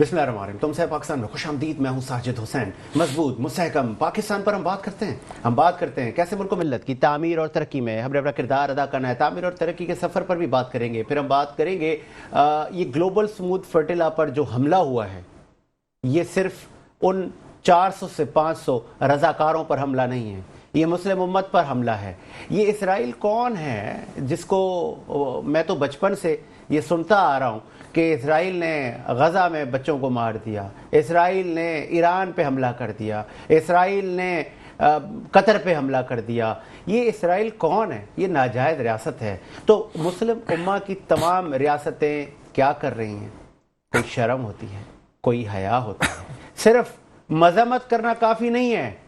बिस्मिल्लाहिर्रहमानिर्रहीम। तुमसे पाकिस्तान में खुशामदीद। मैं हूं साजिद हुसैन। मजबूत मुस्तहकम पाकिस्तान पर हम बात करते हैं कैसे मुल्क मिल्लत की तामीर और तरक्की में हमने अपना किरदार अदा करना है। तामीर और तरक्की के सफ़र पर भी बात करेंगे। फिर हम बात करेंगे ये ग्लोबल स्मूथ फर्टिला पर जो हमला हुआ है, ये सिर्फ उन 400 से 500 रजाकारों पर हमला नहीं है, ये मुस्लिम उम्मत पर हमला है। ये इसराइल कौन है जिसको मैं तो बचपन से ये सुनता आ रहा हूँ कि इसराइल ने गज़ा में बच्चों को मार दिया, इसराइल ने ईरान पे हमला कर दिया, इसराइल ने कतर पे हमला कर दिया। ये इसराइल कौन है? ये नाजायज़ रियासत है। तो मुस्लिम उम्मा की तमाम रियासतें क्या कर रही हैं? कोई शर्म होती है, कोई हया होता है। सिर्फ मजम्मत करना काफ़ी नहीं है।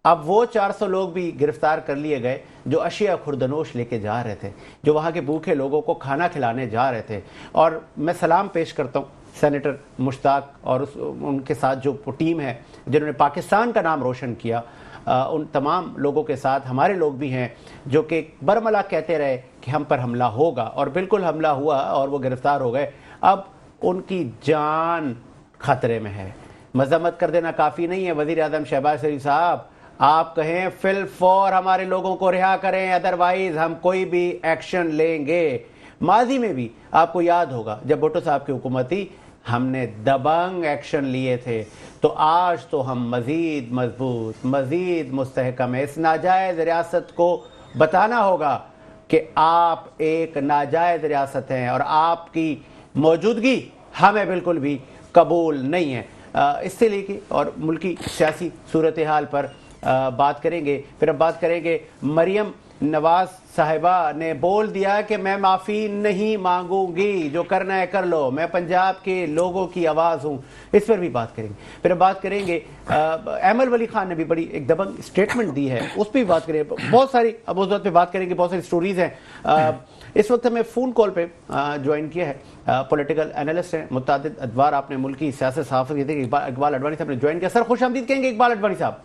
अब वो 400 लोग भी गिरफ्तार कर लिए गए जो अशिया खुर्दनोश लेके जा रहे थे, जो वहाँ के भूखे लोगों को खाना खिलाने जा रहे थे। और मैं सलाम पेश करता हूँ सेनेटर मुश्ताक और उनके साथ जो टीम है जिन्होंने पाकिस्तान का नाम रोशन किया। उन तमाम लोगों के साथ हमारे लोग भी हैं जो कि बरमला कहते रहे कि हम पर हमला होगा, और बिल्कुल हमला हुआ और वो गिरफ्तार हो गए। अब उनकी जान खतरे में है। मजम्मत कर देना काफ़ी नहीं है। वज़ीर आज़म शहबाज शरीफ साहब, आप कहें फिल फौर हमारे लोगों को रिहा करें, अदरवाइज हम कोई भी एक्शन लेंगे। माजी में भी आपको याद होगा जब भुट्टो साहब की हुकूमत थी, हमने दबंग एक्शन लिए थे। तो आज तो हम मजीद मजबूत, मजीद मुस्तहकम है। इस नाजायज़ रियासत को बताना होगा कि आप एक नाजायज़ रियासत हैं और आपकी मौजूदगी हमें बिल्कुल भी कबूल नहीं है। इससे लेके और मुल्की सियासी सूरत हाल पर बात करेंगे। फिर अब बात करेंगे, मरियम नवाज साहिबा ने बोल दिया कि मैं माफ़ी नहीं मांगूंगी, जो करना है कर लो, मैं पंजाब के लोगों की आवाज़ हूँ। इस पर भी बात करेंगे। फिर अब बात करेंगे, अहमद वली खान ने भी बड़ी एक दबंग स्टेटमेंट दी है, उस पर भी बात करेंगे। बहुत सारी मौज़ूआत पे बात करेंगे, बहुत सारी स्टोरीज़ हैं। इस वक्त हमें फ़ोन कॉल पे ज्वाइन किया है पॉलिटिकल एनालिस्ट हैं, मुतादिद अदवार आपने मुल्की सियासत सहाफ़त थे, इकबाल अडवाणी साहब ने ज्वाइन किया। सर खुशामदीद कहेंगे इकबाल अडवाणी साहब।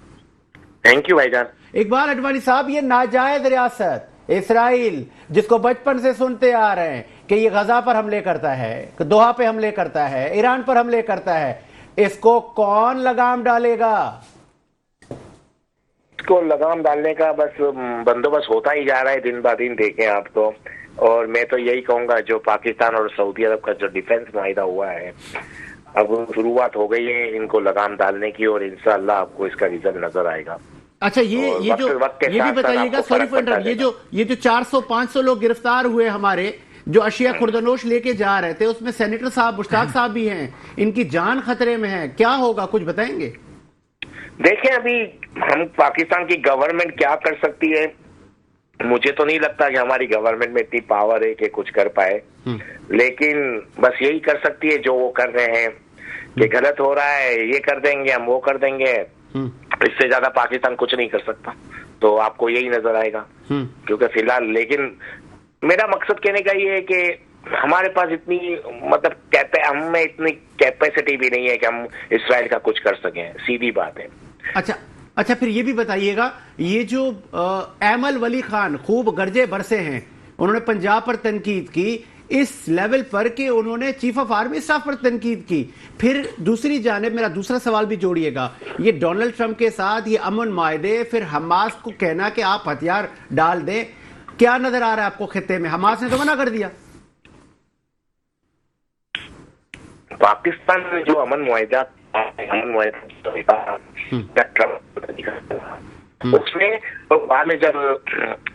थैंक यू भाईजान। इकबाल अडवाणी साहब, ये नाजायज रियासत इसराइल जिसको बचपन से सुनते आ रहे हैं कि ये गजा पर हमले करता है, दोहा पे हमले करता है, ईरान पर हमले करता है, इसको कौन लगाम डालेगा? इसको लगाम डालने का बस बंदोबस्त होता ही जा रहा है दिन ब दिन, देखें आप तो। और मैं तो यही कहूंगा, जो पाकिस्तान और सऊदी अरब का जो डिफेंस माहिदा हुआ है, अब शुरुआत हो गई है इनको लगाम डालने की, और इंशाअल्लाह आपको इसका रिजल्ट नजर आएगा। अच्छा, ये भी बताइएगा, सॉरी फॉर इंटरप्ट, ये जो 400-500 लोग गिरफ्तार हुए हमारे जो अशिया खुर्दनोश लेके जा रहे थे, उसमें सेनेटर साहब मुश्ताक साहब भी हैं, इनकी जान खतरे में है, क्या होगा कुछ बताएंगे? देखें, अभी हम पाकिस्तान की गवर्नमेंट क्या कर सकती है, मुझे तो नहीं लगता कि हमारी गवर्नमेंट में इतनी पावर है कि कुछ कर पाए। लेकिन बस यही कर सकती है जो वो कर रहे हैं कि गलत हो रहा है ये कर देंगे, हम वो कर देंगे, इससे ज्यादा पाकिस्तान कुछ नहीं कर सकता। तो आपको यही नजर आएगा क्योंकि फिलहाल, लेकिन मेरा मकसद कहने का ये है कि हमारे पास इतनी मतलब हम में इतनी कैपेसिटी भी नहीं है कि हम इसराइल का कुछ कर सकें, सीधी बात है। अच्छा, फिर ये भी बताइएगा, ये जो अहमद वली खान खूब गर्जे बरसे हैं, उन्होंने पंजाब पर तनकीद की इस लेवल पर कि उन्होंने चीफ ऑफ आर्मी स्टाफ पर तनकीद की। फिर दूसरी जानिब मेरा दूसरा सवाल भी जोड़िएगा, ये डोनाल्ड ट्रंप के साथ ये अमन मायदे, फिर हमास को कहना कि आप हथियार डाल दें, क्या नजर आ रहा है आपको खित्ते में? हमास ने तो मना कर दिया। पाकिस्तान में जो अमन मुआहिदा उसमें तो बाद में जब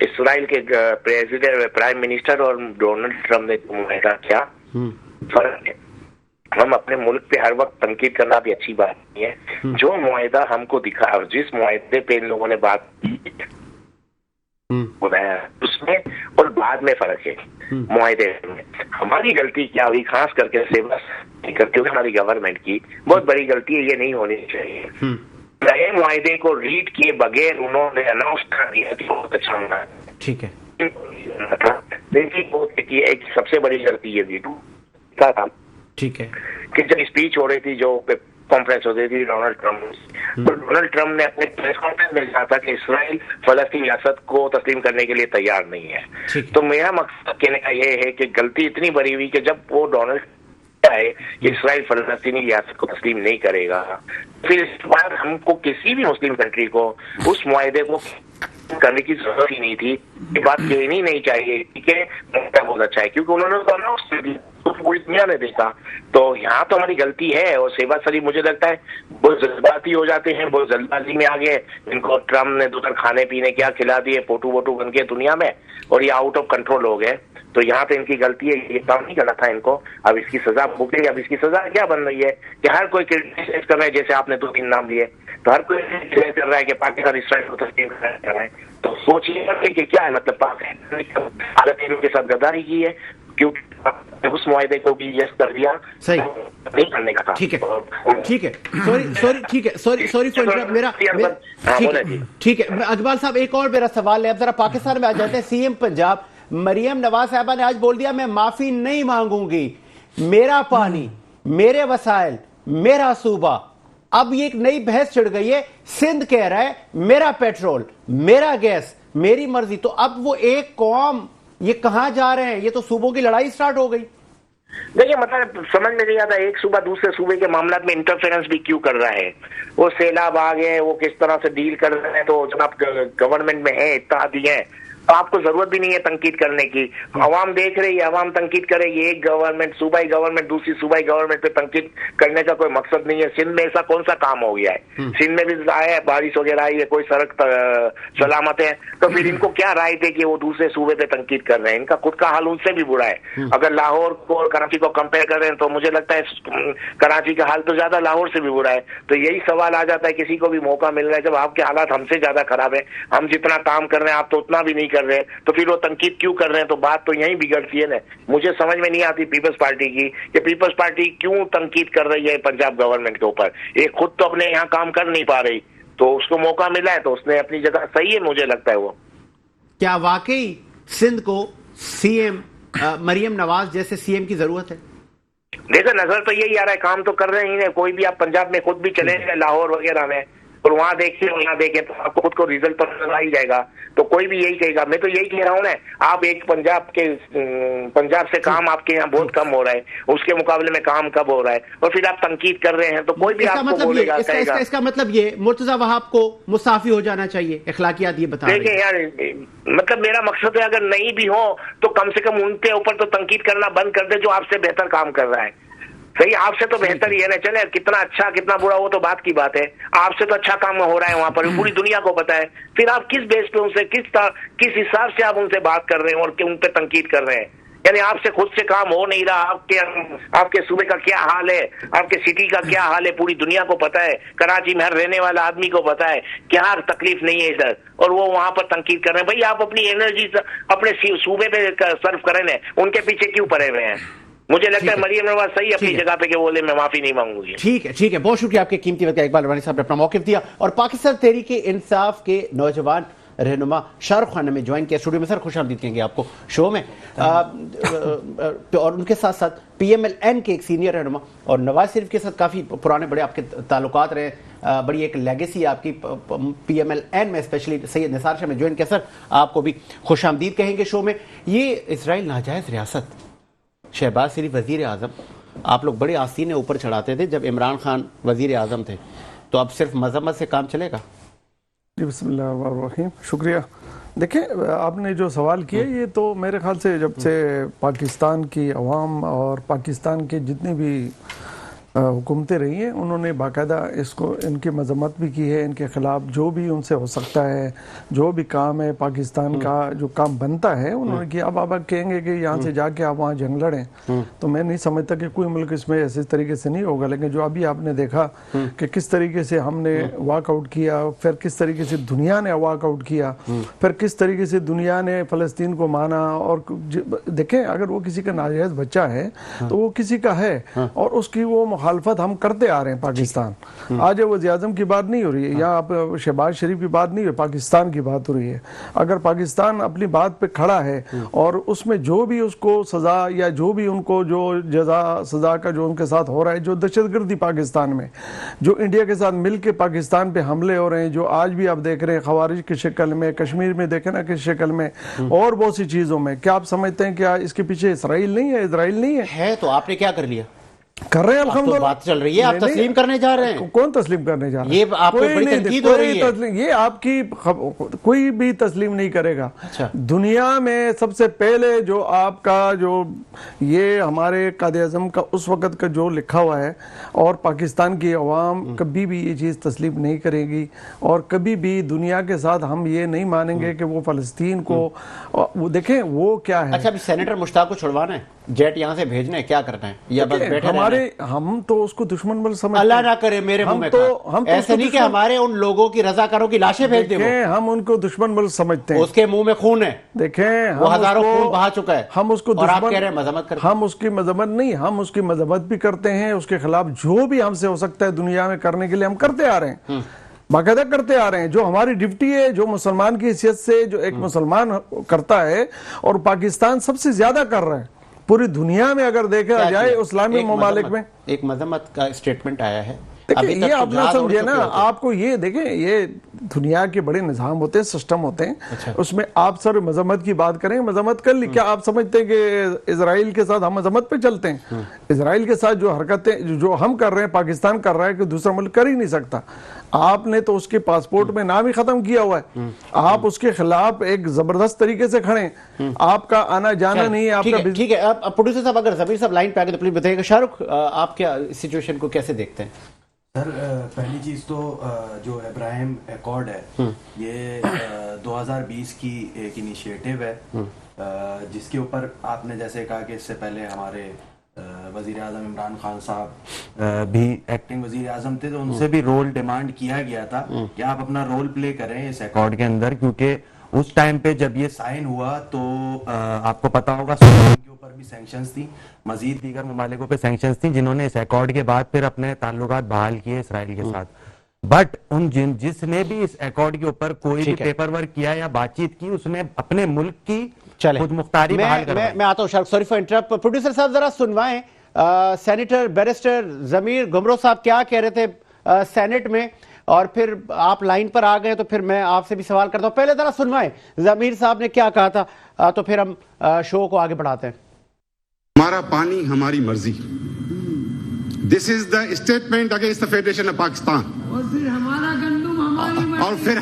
इसराइल के प्रेसिडेंट, प्राइम मिनिस्टर और डोनाल्ड ट्रंप ने मुआहिदा किया, फर्क है। हम अपने मुल्क पे हर वक्त तनकीद करना भी अच्छी बात नहीं है। जो मुआहिदा हमको दिखा और जिस मुआहिदे पे इन लोगों ने बात की उसमें और बाद में फर्क है। मुआहिदे में हमारी गलती क्या हुई, खास करके सेवा करते हुए हमारी गवर्नमेंट की बहुत बड़ी गलती है, ये नहीं होनी चाहिए। नए मुआहिदे को रीड किए बगैर उन्होंने अनाउंस कर दिया कि बहुत अच्छा होना है। ठीक है, देखिए एक सबसे बड़ी गलती ये भी था, ठीक है, कि जब स्पीच हो रही थी, जो कॉन्फ्रेंस हो रही थी डोनाल्ड ट्रंप, तो डोनाल्ड ट्रंप ने अपने प्रेस कॉन्फ्रेंस में कहा था कि इसराइल फलस्तीन रियासत को तस्लीम करने के लिए तैयार नहीं है। तो मेरा मकसद कहने का ये है कि गलती इतनी बड़ी हुई कि जब वो डोनाल्ड है कि इसराइल फलस्तीनी रियासत को तस्लीम नहीं करेगा, फिर इस बार हमको किसी भी मुस्लिम कंट्री को उस मुआहदे को करने की जरूरत ही नहीं थी। ये बात कहनी नहीं चाहिए, ठीक है, बहुत अच्छा है क्योंकि उन्होंने तो अनाउंस कर दिया, पूरी दुनिया ने देखा। तो यहाँ तो हमारी गलती है। और शहबाज शरीफ मुझे लगता है बहुत जज्बाती हो जाते हैं, बहुत जल्दबाजी में आ गए। इनको ट्रम्प ने दूसरा खाने पीने क्या खिला दिए, फोटो वोटो बन के दुनिया में, और ये आउट ऑफ कंट्रोल हो गए। तो यहाँ पे इनकी गलती है, ये काम नहीं करना था इनको। अब इसकी सजा भुगतेगी। अब इसकी सजा क्या बन रही है कि हर कोई क्रिटिसाइज कर रहा है, जैसे आपने 2-3 नाम लिए, तो हर कोई क्रिटिसाइज कर रहा है कि पाकिस्तान इसराइल को तस्लीम कर रहा है। तो सोचिए कि क्या है, मतलब पाकिस्तान भारतीयों के साथ गद्दारी की है, क्योंकि उस मुआहदे को भी यस कर दिया, सही नहीं करने का था। ठीक है, ठीक है, सॉरी ठीक है, सॉरी फॉर इंटरप्ट। मेरा ठीक है अकबाल साहब, एक और मेरा सवाल है। अब जरा पाकिस्तान में आ जाते हैं। सीएम पंजाब मरियम नवाज साहबा ने आज बोल दिया, मैं माफी नहीं मांगूंगी, मेरा पानी, मेरे वसाइल, मेरा सूबा। अब ये एक नई बहस छिड़ गई है। सिंध कह रहा है मेरा पेट्रोल, मेरा गैस, मेरी मर्जी। तो अब वो एक कौम, ये कहां जा रहे हैं? ये तो सूबों की लड़ाई स्टार्ट हो गई। देखिए, मतलब समझ में नहीं आता एक सूबा दूसरे सूबे के मामला में इंटरफेरेंस भी क्यों कर रहा है। वो सैलाब आ गए, वो किस तरह से डील कर रहे हैं। तो जब आप गवर्नमेंट में है, इत्तेहादी है, तो आपको जरूरत भी नहीं है तनकीद करने की। अवाम देख रही है, अवाम तनकीद करेगी। एक गवर्नमेंट, सूबाई गवर्नमेंट दूसरी सूबाई गवर्नमेंट पे तनकीद करने का कोई मकसद नहीं है। सिंध में ऐसा कौन सा काम हो गया है? सिंध में भी आया है, बारिश वगैरह आई है, कोई सड़क सलामत है, तो फिर इनको क्या राय थे कि वो दूसरे सूबे पे तनकीद कर रहे हैं? इनका खुद का हाल उनसे भी बुरा है। अगर लाहौर को और कराची को कंपेयर कर रहे हैं तो मुझे लगता है कराची का हाल तो ज्यादा लाहौर से भी बुरा है। तो यही सवाल आ जाता है, किसी को भी मौका मिल रहा है, जब आपके हालात हमसे ज्यादा खराब है, हम जितना काम कर रहे हैं आप तो उतना भी नहीं कर रहे हैं, तो फिर वो तनकीद क्यों कर रहे हैं? तो बात तो यही बिगड़ती है ना। मुझे समझ में नहीं आती पीपल्स पार्टी की, कि पीपल्स पार्टी क्यों तनकीद कर रही है पंजाब गवर्नमेंट के ऊपर। ये खुद तो अपने यहाँ काम कर नहीं पा रही, तो उसको मौका मिला है तो उसने अपनी जगह सही है, मुझे लगता है। वो क्या वाकई सिंध को सीएम मरियम नवाज जैसे सीएम की जरूरत है? देखो, नजर तो यही आ रहा है, काम तो कर रहे ही नहीं। कोई भी आप पंजाब में खुद भी चले गए, लाहौर वगैरह में, और वहां देखिए यहाँ देखें, तो आपको खुद को रिजल्ट तो नजर आ ही जाएगा। तो कोई भी यही कहेगा। मैं तो यही कह रहा हूँ ना, आप एक पंजाब से काम आपके यहाँ बहुत कम हो रहा है, उसके मुकाबले में काम कब हो रहा है, और फिर आप तनकीद कर रहे हैं, तो कोई भी आपको मतलब बोलेगा, कहेगा। इसका मतलब ये मुर्तजा वहाब को मुसाफी हो जाना चाहिए, अखलाकियात ये बता रहे हैं। देखिए यार, मतलब मेरा मकसद है, अगर नहीं भी हो तो कम से कम उनके ऊपर तो तनकीद करना बंद कर दे जो आपसे बेहतर काम कर रहा है। सही, आपसे तो बेहतर ही है ना। चले कितना अच्छा कितना बुरा वो तो बात की बात है, आपसे तो अच्छा काम हो रहा है वहां पर, पूरी दुनिया को पता है। फिर आप किस बेस पे उनसे, किस हिसाब से आप उनसे बात कर रहे हैं और उन पे तनकीद कर रहे हैं? यानी आपसे खुद से काम हो नहीं रहा। आपके सूबे का क्या हाल है, आपके सिटी का क्या हाल है, पूरी दुनिया को पता है। कराची में हर रहने वाला आदमी को पता है क्या तकलीफ नहीं है इधर, और वो वहां पर तनकीद कर रहे हैं। भाई आप अपनी एनर्जी अपने सूबे पे सर्व करें ना, उनके पीछे क्यों पड़े हुए हैं? मुझे लगता है मरियम नवाज सही अपनी जगह पे, कि बोले मैं माफी नहीं मांगूंगी। ठीक है, बहुत शुक्रिया आपके कीमती वक्त का। इकबाल रवानी साहब ने अपना मौक़िफ़ दिया। और पाकिस्तान तहरीक इंसाफ के नौजवान रहनुमा शाहरुख खान ने ज्वाइन किया स्टूडियो में। सर खुश आमदीद कहेंगे आपको शो में। और उनके साथ साथ PMLN के एक सीनियर रहनुमा और नवाज शरीफ के साथ काफ़ी पुराने बड़े आपके ताल्लुकात रहे, बड़ी एक लेगेसी है आपकी PMLN में, स्पेशली सैयद निसार शाह में ज्वाइन किया। सर आपको भी खुश आमदीद कहेंगे शो में। ये इजराइल नाजायज़ रियासत, शहबाज शरीफ वज़ीर आज़म, आप लोग बड़े आस्तीन ऊपर चढ़ाते थे जब इमरान खान वज़ीर आज़म थे, तो अब सिर्फ मजम्मत से काम चलेगा? जी बिस्मिल्लाहिर्रहमानिर्रहीम, शुक्रिया। देखिए, आपने जो सवाल किया, ये तो मेरे ख्याल से जब से पाकिस्तान की अवाम और पाकिस्तान के जितने भी हुकूमतें रही हैं, उन्होंने बाकायदा इसको, इनकी मजम्मत भी की है। इनके ख़िलाफ़ जो भी उनसे हो सकता है, जो भी काम है पाकिस्तान का, जो काम बनता है, उन्होंने किया। अब आप कहेंगे कि यहाँ से जाके आप वहाँ जंग लड़ें, तो मैं नहीं समझता कि कोई मुल्क इसमें ऐसे तरीके से नहीं होगा। लेकिन जो अभी आपने देखा कि किस तरीके से हमने वॉकआउट किया, फिर किस तरीके से दुनिया ने वॉकआउट किया, फिर किस तरीके से दुनिया ने फ़लस्तीन को माना। और देखें, अगर वो किसी का नाजायज़ बच्चा है तो वो किसी का है, और उसकी वो मुखालफत हम करते आ रहे हैं। पाकिस्तान आज वज़ीर आज़म की बात नहीं हो रही है, या आप शहबाज शरीफ की बात नहीं हो, पाकिस्तान की बात हो रही है। अगर पाकिस्तान अपनी बात पे खड़ा है और उसमें जो भी उसको सजा, या जो भी उनको जो सजा का जो उनके साथ हो रहा है, जो दहशतगर्दी पाकिस्तान में, जो इंडिया के साथ मिल के पाकिस्तान पे हमले हो रहे हैं, जो आज भी आप देख रहे हैं खवारिज की शक्ल में, कश्मीर में देखे ना किस शक्ल में, और बहुत सी चीज़ों में, क्या आप समझते हैं क्या इसके पीछे इसराइल नहीं है? इसराइल नहीं है, तो आपने क्या कर लिया? कर रहे हैं अब तो अल्हम्दुलिल्लाह। बात चल रही है, आप नहीं, तस्लीम करने जा रहे हैं। कौन तस्लीम करने जा रहा है? ये आप पे कोई बड़ी नहीं, तनकीद हो रही है। ये आपकी कोई भी तस्लीम नहीं करेगा। अच्छा। दुनिया में सबसे पहले जो आपका जो ये हमारे कायद-ए-आज़म का उस वक्त का जो लिखा हुआ है, और पाकिस्तान की अवाम कभी भी ये चीज़ तस्लीम नहीं करेगी, और कभी भी दुनिया के साथ हम ये नहीं मानेंगे कि वो फ़लस्तीन को वो देखें वो क्या है। अच्छा, अभी सेनेटर मुश्ताक को छुड़वाना है, जेट यहाँ से भेजना है, क्या करना है, या बस बैठे हमारे रहना है? हम तो उसको दुश्मन बल समझते अल्लाह हैं। ना करे मेरे मुंह में हम कहा। तो ऐसे नहीं कि दुश्मन- हमारे उन लोगों की रजाकारों की लाशें भेज दे वो। देखें, हम उनको दुश्मन बल समझते हैं। उसके मुंह में खून है, देखें, वो हम हजारों उसको- खून बहा चुका है, हम उसको और आप दुश्मन- कह रहे हैं मजम्मत करते हैं। हम उसकी मजम्मत नहीं, हम उसकी मजम्मत भी करते हैं। उसके खिलाफ जो भी हमसे हो सकता है दुनिया में करने के लिए हम करते आ रहे हैं, बाकायदा करते आ रहे हैं। जो हमारी ड्यूटी है, जो मुसलमान की हैसियत से जो एक मुसलमान करता है, और पाकिस्तान सबसे ज्यादा कर रहा है पूरी दुनिया में अगर देखा क्या जाए चीज़? इस्लामी एक ममालिक मजम्मत- में। एक मजम्मत का स्टेटमेंट आया है। देखिए, अभी तक ये तो आप ना जहाज उड़ समझे चुके ना, होते। आपको ये देखें, ये दुनिया के बड़े निज़ाम होते हैं, सिस्टम होते हैं। अच्छा। उसमें आप सर मजम्मत की बात करें, मजम्मत कर ली। क्या आप समझते हैं कि इजराइल के साथ हम मजम्मत पे चलते हैं? इजराइल के साथ जो हरकतें जो हम कर रहे हैं, पाकिस्तान कर रहा है, कि दूसरा मुल्क कर ही नहीं सकता। आपने तो उसके पासपोर्ट में नाम ही खत्म किया हुआ है। आप उसके खिलाफ एक जबरदस्त तरीके से खड़े हैं। आपका आना जाना नहीं है, आपका ठीक है। अब प्रोड्यूसर साहब, अगर जमीर साहब लाइन पे आ गए तो प्लीज बताइएगा। शाहरुख, आप क्या सिचुएशन को कैसे देखते हैं? सर, पहली चीज़ तो जो अब्राहम एकॉर्ड है, ये 2020 की एक इनिशिएटिव है, जिसके ऊपर आपने जैसे कहा कि इससे पहले हमारे वज़ीर आज़म इमरान खान साहब भी एक्टिंग वज़ीर आज़म थे, तो उनसे भी रोल डिमांड किया गया था कि आप अपना रोल प्ले करें इस एकॉर्ड के अंदर, क्योंकि उस टाइम पे जब ये साइन हुआ तो आपको पता होगा सूडान के ऊपर भी सैंक्शंस थी, मजीद दीगर ममालिकों पे सैंक्शंस थी, जिन्होंने इस एकॉर्ड के बाद फिर अपने ताल्लुकात बहाल किए इसराइल के साथ। बट जिसने भी इस एकॉर्ड के ऊपर कोई भी पेपर वर्क किया या बातचीत की, उसने अपने मुल्क की खुद मुख्तारी बहाल करवाई। मैं आता हूं Shahrukh, sorry for interrupt. Producer साहब जरा सुनवाएं, सेनेटर बैरिस्टर जमीर घुमरो साहब क्या कह रहे थे सेनेट में, और फिर आप लाइन पर आ गए तो फिर मैं आपसे भी सवाल करता हूं। पहले जरा सुनवाएं जमीर साहब ने क्या कहा था, तो फिर हम शो को आगे बढ़ाते हैं। हमारा पानी हमारी मर्जी, this is the statement against the federation of Pakistan. और फिर हमारा गंदम हमारी मर्जी। और फिर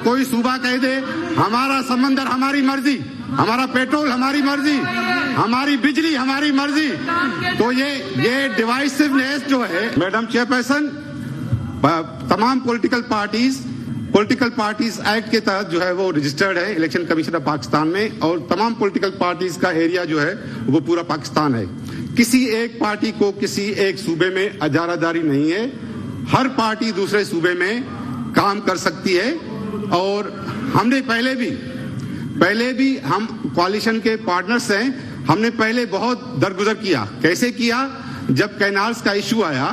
कोई सूबा कह दे हमारा समंदर हमारी मर्जी, हमारा पेट्रोल हमारी मर्जी, हमारी बिजली हमारी मर्जी, तो ये डिवाइसिवनेस जो है, मैडम चेयरपर्सन, तमाम पॉलिटिकल पार्टीज एक्ट के तहत जो है वो रजिस्टर्ड है इलेक्शन कमीशन ऑफ पाकिस्तान में, और तमाम पॉलिटिकल पार्टीज का एरिया जो है वो पूरा पाकिस्तान है। किसी एक पार्टी को किसी एक सूबे में अजारादारी नहीं है, हर पार्टी दूसरे सूबे में काम कर सकती है। और हमने पहले भी हम कोalition के पार्टनर्स हैं, हमने पहले बहुत दरगुजर किया। कैसे किया? जब कैनाल्स का इशू आया।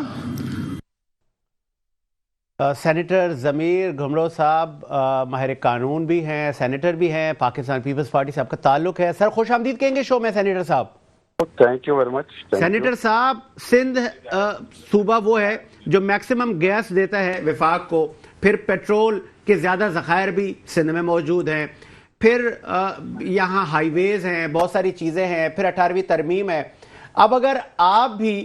सेनेटर जमीर घुमरो साहब माहिर कानून भी हैं, सेनेटर भी हैं, पाकिस्तान पीपल्स पार्टी से आपका ताल्लुक है। सर खुश आमदीद कहेंगे शो में सेनेटर साहब। Thank you very much. Senator साहब, सिंध सूबा वो है जो मैक्सिमम गैस देता है विफाक को, फिर पेट्रोल के ज़्यादा ज़खायर भी सिंध में मौजूद हैं, फिर यहाँ हाईवेज़ हैं, बहुत सारी चीज़ें हैं, फिर 18वीं तरमीम है। अब अगर आप भी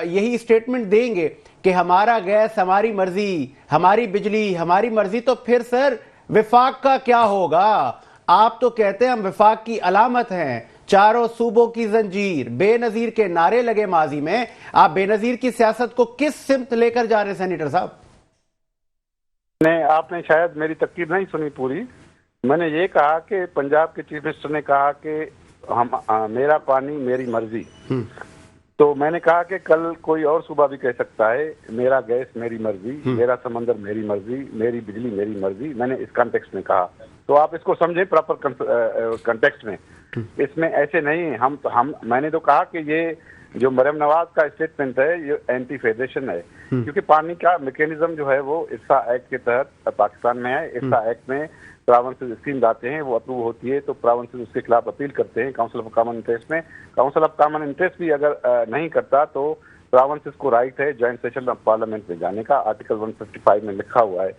यही स्टेटमेंट देंगे कि हमारा गैस हमारी मर्जी, हमारी बिजली हमारी मर्जी, तो फिर सर विफाक का क्या होगा? आप तो कहते हैं हम विफाक की अलामत हैं, चारों सूबों की जंजीर, बेनजीर के नारे लगे माजी में। आप बेनजीर की सियासत को किस सिमत लेकर जा रहे हैं सेनेटर साहब? आपने शायद मेरी तकरीर नहीं सुनी पूरी। मैंने ये कहा कि पंजाब के चीफ मिनिस्टर ने कहा कि मेरा पानी मेरी मर्जी, तो मैंने कहा कि कल कोई और सूबा भी कह सकता है मेरा गैस मेरी मर्जी, मेरा समंदर मेरी मर्जी, मेरी बिजली मेरी मर्जी। मैंने इस कॉन्टेक्स्ट में कहा, तो आप इसको समझें प्रॉपर कॉन्टेक्स्ट में। इसमें ऐसे नहीं मैंने तो कहा कि ये जो मरियम नवाज का स्टेटमेंट है ये एंटी फेडरेशन है, क्योंकि पानी का मैकेनिज्म जो है वो इर्सा एक्ट के तहत पाकिस्तान में है। इर्सा एक्ट में प्रोविंसेस स्कीम आते हैं, वो अप्रूव होती है तो प्रोविंसेस उसके खिलाफ अपील करते हैं काउंसिल ऑफ कॉमन इंटरेस्ट में। काउंसिल ऑफ कॉमन इंटरेस्ट भी अगर नहीं करता तो प्रोविंसेस को राइट है जॉइंट सेशन ऑफ पार्लियामेंट में जाने का, आर्टिकल 155 में लिखा हुआ है।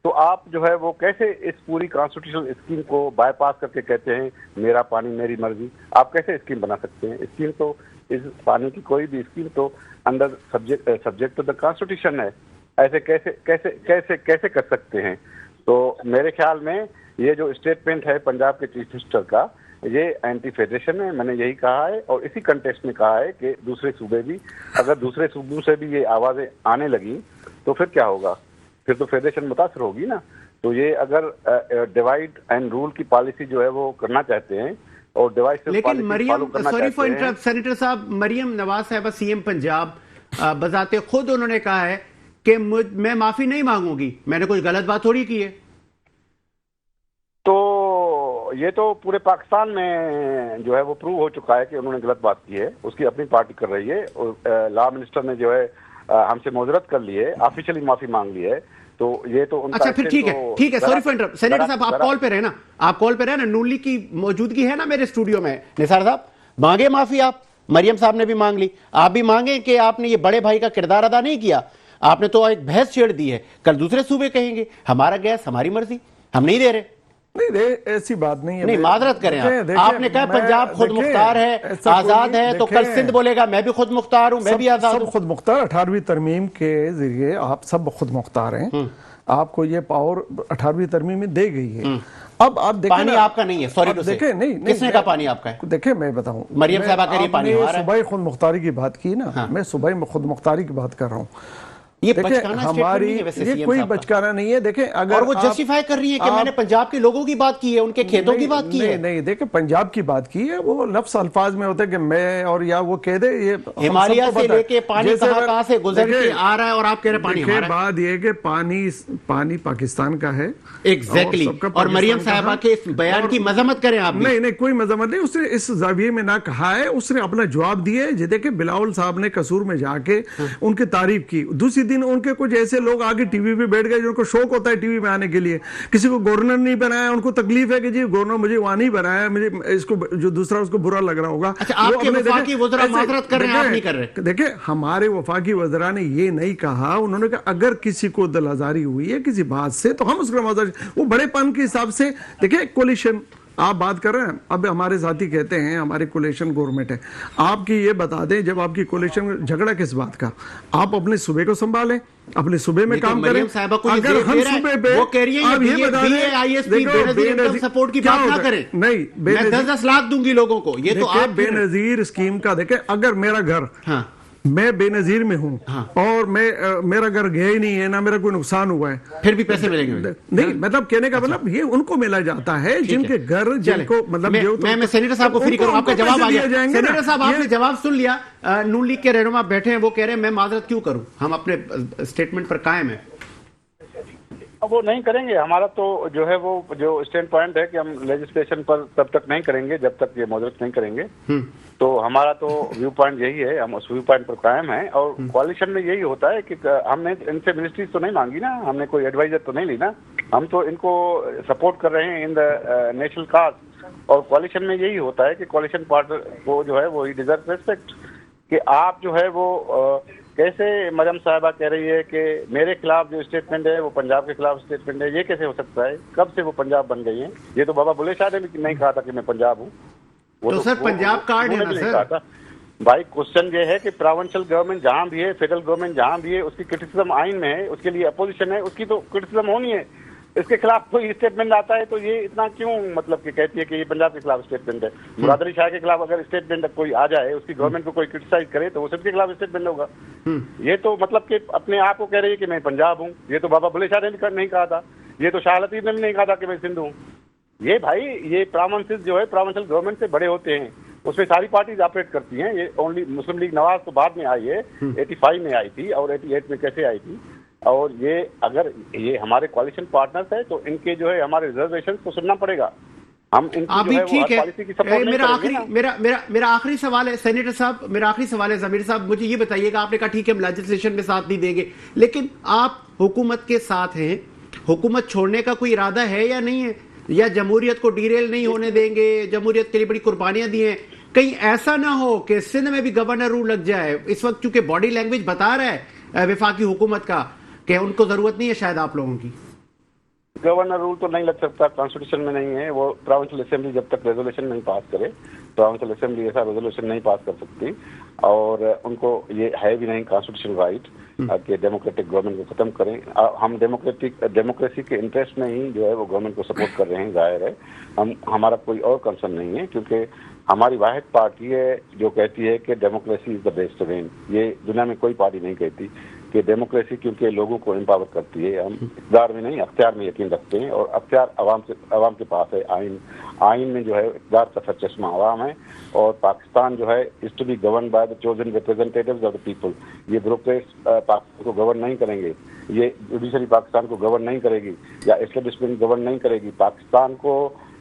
तो आप जो है वो कैसे इस पूरी कॉन्स्टिट्यूशनल स्कीम को बाईपास करके कहते हैं मेरा पानी मेरी मर्जी? आप कैसे स्कीम बना सकते हैं? स्कीम तो इस पानी की कोई भी स्कीम तो under subject to the constitution है। ऐसे कैसे कैसे कैसे कैसे कर सकते हैं? तो मेरे ख्याल में ये जो स्टेटमेंट है पंजाब के चीफ मिनिस्टर का, ये एंटी फेडरेशन है। मैंने यही कहा है और इसी कंटेक्स्ट में कहा है कि दूसरे सूबे भी, अगर दूसरे सूबों से भी ये आवाजें आने लगी तो फिर क्या होगा? फिर तो फेडरेशन मुतासर होगी ना। तो ये अगर डिवाइड एंड रूल की पॉलिसी जो है वो करना चाहते हैं और डिवाइड, लेकिन Maryam, sorry for interrupt senator साहब, मरियम नवाज साहबा सीएम पंजाब बजाते खुद उन्होंने कहा है कि मैं माफी नहीं मांगूंगी, मैंने कुछ गलत बात थोड़ी की है। तो ये तो पूरे पाकिस्तान में जो है वो प्रूव हो चुका है कि उन्होंने गलत बात की है। उसकी अपनी पार्टी कर रही है और लॉ मिनिस्टर ने जो है हमसे मुआवजत कर ली है, ऑफिशियली माफी मांग ली है। तो ये तो उनका, अच्छा फिर ठीक है, ठीक है, सॉरी फॉर इंटरप्ट सेनेटर साहब, आप कॉल पे रहे ना, आप कॉल पे रहे ना, नून लीग की मौजूदगी है ना मेरे स्टूडियो में। निसार साहब मांगे माफी, आप मरियम साहब ने भी मांग ली, आप भी मांगे कि आपने ये बड़े भाई का किरदार अदा नहीं किया। आपने तो एक बहस छेड़ दी है, कल दूसरे सूबे कहेंगे हमारा गैस हमारी मर्जी, हम नहीं दे रहे। नहीं, ऐसी बात नहीं है। नहीं, माजरत करें आप। आपने कहा पंजाब खुद मुख्तार है, आजाद है, तो कल सिंध बोलेगा मैं भी खुद मुख्तार हूं, मैं भी आजाद हूं। खुद मुख्तार 18वीं तरमीम के जरिए आप सब खुद मुख्तार हैं। आपको ये पावर 18वीं तरमीम में दे गई है। अब आप देखें, पानी आपका नहीं है, सॉरी टू से, किसने कहा पानी आपका है? देखिए मैं बताऊं, मरियम साहबा कह रही पानी हमारा है। सुबह खुद मुख्तारी की बात की ना, मैं सुबह खुद मुख्तारी की बात कर रहा हूं। ये हमारी ये कोई बचकाना नहीं है। देखें, अगर और वो जस्टिफाई कर रही है कि मैंने पंजाब के लोगों की बात की है, उनके खेतों की बात की है। नहीं, देखें पंजाब की बात की है, वो लफ्ज अल्फाज में होते हैं कि मैं, और या वो कह दे ये हिमालय से लेके पानी कहां से गुजर के आ रहा है और आप कह रहे पानी हमारा है। बात ये कि पानी पाकिस्तान का है। एग्जैक्टली। और मरियम साहबा के इस बयान की मजम्मत करें आप। नहीं, कोई मजम्मत नहीं, उसने इस जाविये में ना कहा है, उसने अपना जवाब दिया है। देखे बिलावल साहब ने कसूर में जाके उनकी तारीफ की, दूसरी दिन उनके कुछ ऐसे लोग आगे टीवी पे बैठ गए जिनको शौक होता है टीवी में आने के लिए। किसी को गवर्नर नहीं बनाया, उनको तकलीफ है कि जी गवर्नर मुझे वहां नहीं बनाया, मुझे इसको जो दूसरा उसको बुरा लग रहा होगा। अच्छा, आपके वफाकी वज़रा माजरत कर रहे हैं, आप नहीं कर रहे। देखिए हमारे वफाकी वज़रा ने ये नहीं कहा, उन्होंने कहा अगर किसी को दिल आजारी हुई है किसी बात से तो हम उसका माजरत, वो बड़ेपन के हिसाब से। देखिए कोलिशन आप बात कर रहे हैं, अब हमारे साथी कहते हैं हमारी कोलिशन गवर्नमेंट है। आपकी ये बता दें, जब आपकी कोलिशन झगड़ा किस बात का, आप अपने सूबे को संभालें, अपने सूबे में काम करें। अगर हम सूबे पे वो कह रही है ये बता दें सपोर्ट की बात ना करें। नहीं, मैं 10-10 लाख दूंगी लोगों को, ये तो आप बेनजीर स्कीम का देखें। अगर मेरा घर, मैं बेनजीर में हूं और मेरा घर गया ही नहीं है, ना मेरा कोई नुकसान हुआ है, फिर भी पैसे मिलेंगे? नहीं, मतलब कहने का मतलब ये उनको मिला जाता है जिनके घर, जिनको मतलब मैं सेनेटर साहब को फ्री करूं, आपका जवाब आ गया। सेनेटर साहब आपने जवाब सुन लिया, नून लीग के रहनुमा बैठे हैं, वो कह रहे हैं मैं माजरत क्यों करूं, हम अपने स्टेटमेंट पर कायम है। वो नहीं करेंगे। हमारा तो जो है वो जो स्टैंड पॉइंट है कि हम लेजिस्लेशन पर तब तक नहीं करेंगे जब तक ये मुआवजत नहीं करेंगे। तो हमारा तो व्यू पॉइंट यही है, हम उस व्यू पॉइंट पर कायम हैं। और कोalition में यही होता है कि हमने इनसे मिनिस्ट्रीज तो नहीं मांगी ना, हमने कोई एडवाइजर तो नहीं ली ना, हम तो इनको सपोर्ट कर रहे हैं इन द नेशनल काज। और कोalition में यही होता है कि कोaliशन पार्टनर को जो है वो ही डिजर्व रेस्पेक्ट। कि आप जो है वो कैसे मरियम साहिबा कह रही है कि मेरे खिलाफ जो स्टेटमेंट है वो पंजाब के खिलाफ स्टेटमेंट है, ये कैसे हो सकता है? कब से वो पंजाब बन गई है? ये तो बाबा बुल्ले शाह ने भी नहीं कहा था कि मैं पंजाब हूँ। तो सर पंजाब कार्ड है ना सर? भाई क्वेश्चन ये है कि प्रोविंशियल गवर्नमेंट जहाँ भी है, फेडरल गवर्नमेंट जहाँ भी है, उसकी क्रिटिसिज्म आइन में है, उसके लिए अपोजिशन है, उसकी तो क्रिटिसिज्म होनी है। इसके खिलाफ कोई स्टेटमेंट आता है तो ये इतना क्यों मतलब कि कहती है कि ये पंजाब के खिलाफ स्टेटमेंट है? मुराद अली शाह के खिलाफ अगर स्टेटमेंट कोई आ जाए, उसकी गवर्नमेंट को कोई क्रिटिसाइज करे तो वो सिंध के खिलाफ स्टेटमेंट होगा। ये तो मतलब कि अपने आप को कह रही है कि मैं पंजाब हूँ। ये तो बाबा बुल्ले शाह ने नहीं कहा था, ये तो शाह लतीफ ने भी नहीं कहा था कि मैं सिंध हूँ। ये भाई ये प्रोविंसेस जो है प्रोविंशियल गवर्नमेंट से बड़े होते हैं, उसमें सारी पार्टीज ऑपरेट करती हैं। ये ओनली मुस्लिम लीग नवाज तो बाद में आई है, 85 में आई थी और 88 में कैसे आई थी। और ये अगर ये हमारे कोalition पार्टनर्स है तो इनके जो है हमारे रिजर्वेशन को सुनना पड़ेगा। हम आप भी ठीक है। मेरा आखिरी सवाल है सेनेटर साहब, मेरा आखिरी सवाल है ज़मीर साहब, मुझे ये बताइएगा, आपने कहा ठीक है हम लेजिस्लेशन में साथ नहीं देंगे, लेकिन आप हुकूमत के साथ हैं, हुकूमत छोड़ने का कोई इरादा है या नहीं है? या जमहूरियत को डीरेल नहीं होने देंगे? जमहूरियत के लिए बड़ी कुर्बानियां दी हैं, कहीं ऐसा ना हो कि सिंध में भी गवर्नर रूल लग जाए। इस वक्त चूंकि बॉडी लैंग्वेज बता रहा है वफाकी हुकूमत का कि उनको जरूरत नहीं है शायद आप लोगों की। गवर्नर रूल तो नहीं लग सकता, कॉन्स्टिट्यूशन में नहीं है। वो प्रोविंशियल असेंबली जब तक रेजोल्यूशन नहीं पास करे, प्रोविंशियल असेंबली ऐसा रेजोल्यूशन नहीं पास कर सकती, और उनको ये है भी नहीं कॉन्स्टिट्यूशनल राइट कि डेमोक्रेटिक गवर्नमेंट को खत्म करें। हम डेमोक्रेसी के इंटरेस्ट में ही जो है वो गवर्नमेंट को सपोर्ट कर रहे हैं, जाहिर है। हमारा कोई और कंसर्न नहीं है, क्योंकि हमारी वाहिद पार्टी है जो कहती है कि democracy is the best when. ये दुनिया में कोई पार्टी नहीं कहती कि डेमोक्रेसी, क्योंकि लोगों को एम्पावर करती है। हम इक़्तिदार में नहीं, अख्तियार में यकीन रखते हैं, और अख्तियार अवाम के पास है। आइन में जो है इक़्तिदार का सरचश्मा अवाम है, और पाकिस्तान जो है is to be govern by the chosen representatives of the people. ये ब्यूरोक्रेट्स पाकिस्तान को गवर्न नहीं करेंगे, ये जुडिशरी पाकिस्तान को गवर्न नहीं करेगी, या एस्टेब्लिशमेंट गवर्न नहीं करेगी। पाकिस्तान को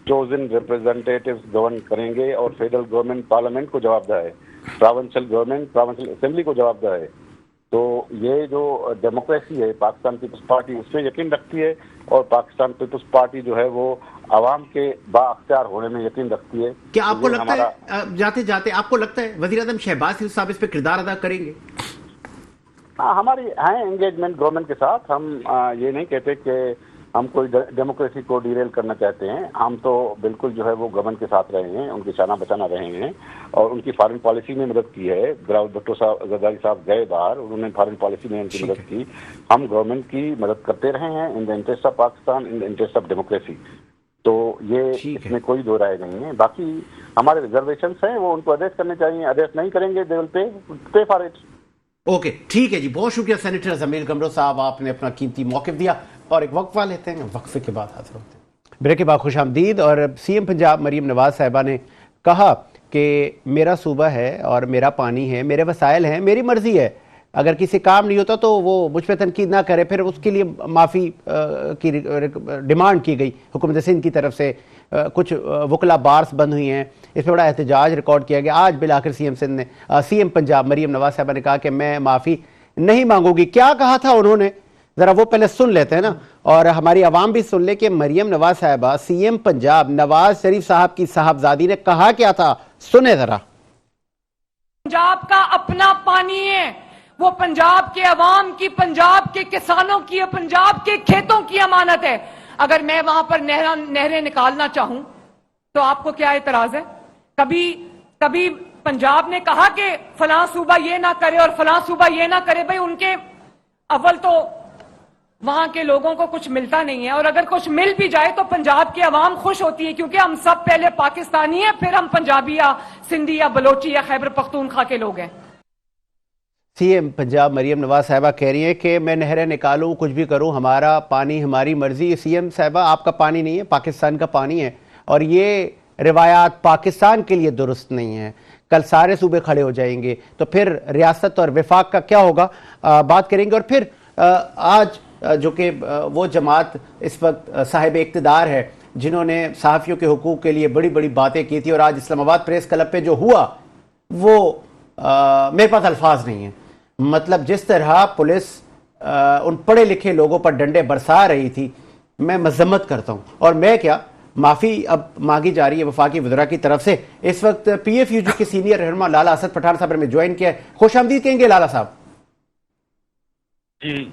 चोजन रिप्रेजेंटेटिव्स गवर्न करेंगे, और फेडरल गवर्नमेंट पार्लियामेंट को जवाबदेह है, प्रोविंशियल गवर्नमेंट प्रोविंशियल असेंबली को जवाबदेह है। तो ये जो डेमोक्रेसी है, पाकिस्तान पीपल्स पार्टी उसमें यकीन रखती है, और पाकिस्तान पीपल्स पार्टी जो है वो आवाम के बाअख्तियार होने में यकीन रखती है। क्या आपको लगता है, जाते जाते आपको लगता है वज़ीर आज़म शहबाज शरीफ साहब इस पे किरदार अदा करेंगे? हाँ, हमारी है एंगेजमेंट गवर्नमेंट के साथ। हम ये नहीं कहते कि हम कोई डेमोक्रेसी को डिरेल करना चाहते हैं। हम तो बिल्कुल जो है वो गवर्नमेंट के साथ रहे हैं, उनकी शाना बचाना रहे हैं, और उनकी फॉरेन पॉलिसी में मदद की है। बिलावल भुट्टो साहब, जरदारी साहब गए बाहर, उन्होंने फॉरेन पॉलिसी में उनकी मदद की। हम गवर्नमेंट की मदद करते रहे हैं in the interest of Pakistan, in the interest of democracy. तो ये इसमें कोई दो राय नहीं है। बाकी हमारे रिजर्वेशंस हैं, वो उनको एड्रेस करने चाहिए। एड्रेस नहीं करेंगे, they will pay for it. Okay, ठीक है जी, बहुत शुक्रिया सेनेटर जमील कमरो साहब, आपने अपना कीमती मौक़िफ़ दिया। और एक वक्फा लेते हैं, वक्फे के बाद हाजिर होते हैं। ब्रेक के बाद खुशामदीद। और सीएम पंजाब मरीम नवाज साहिबा ने कहा कि मेरा सूबा है और मेरा पानी है, मेरे वसाइल हैं, मेरी मर्जी है। अगर किसी काम नहीं होता तो वो मुझ पर तनकीद ना करे। फिर उसके लिए माफ़ी की डिमांड की गई हुकूमत सिंध की तरफ से। कुछ वकला बार्स बंद हुई हैं, इसमें बड़ा एहतजाज रिकॉर्ड किया गया। आज बिलाखिर सीएम पंजाब मरीम नवाज साहिबा ने कहा कि मैं माफ़ी नहीं मांगूंगी। क्या कहा था उन्होंने, ज़रा वो पहले सुन लेते हैं ना, और हमारी आवाम भी सुन ले कि मरीम नवाज साहिबा सीएम पंजाब नवाज शरीफ साहब की साहबजादी ने कहा क्या था। सुने ज़रा। पंजाब का अपना पानी है, वो पंजाब के अवाम की, पंजाब के किसानों की, पंजाब के खेतों की अमानत है। अगर मैं वहां पर नहरें निकालना चाहूं तो आपको क्या एतराज है? कभी पंजाब ने कहा कि फलां सूबा ये ना करे और फलां सूबा ये ना करे। भाई उनके अव्वल तो वहां के लोगों को कुछ मिलता नहीं है, और अगर कुछ मिल भी जाए तो पंजाब की आवाम खुश होती है, क्योंकि हम सब पहले पाकिस्तानी हैं, फिर हम पंजाबी या सिंधी या बलोची या खैबर पख्तूनख्वा के लोग हैं। सीएम पंजाब मरीम नवाज साहिबा कह रही है कि मैं नहरें निकालूं, कुछ भी करूं, हमारा पानी हमारी मर्जी। सीएम साहिबा, आपका पानी नहीं है, पाकिस्तान का पानी है, और ये रिवायात पाकिस्तान के लिए दुरुस्त नहीं है। कल सारे सूबे खड़े हो जाएंगे तो फिर रियासत और विफाक का क्या होगा, बात करेंगे। और फिर आज जो कि वो जमात इस वक्त साहिब इक़्तिदार है, जिन्होंने सहाफ़ियों के हुकूक़ के लिए बड़ी बड़ी बातें की थी, और आज इस्लामाबाद प्रेस क्लब पे जो हुआ वो मेरे पास अल्फाज नहीं है। मतलब जिस तरह पुलिस उन पढ़े लिखे लोगों पर डंडे बरसा रही थी, मैं मजम्मत करता हूँ। और मैं क्या, माफ़ी अब मांगी जा रही है वफाकी वज़रा की तरफ से। इस वक्त PFUG के सीनियर रहनुमा लाला असद पठान साहब ने ज्वाइन किया है। खुशामदीद कहेंगे लाला साहब। जी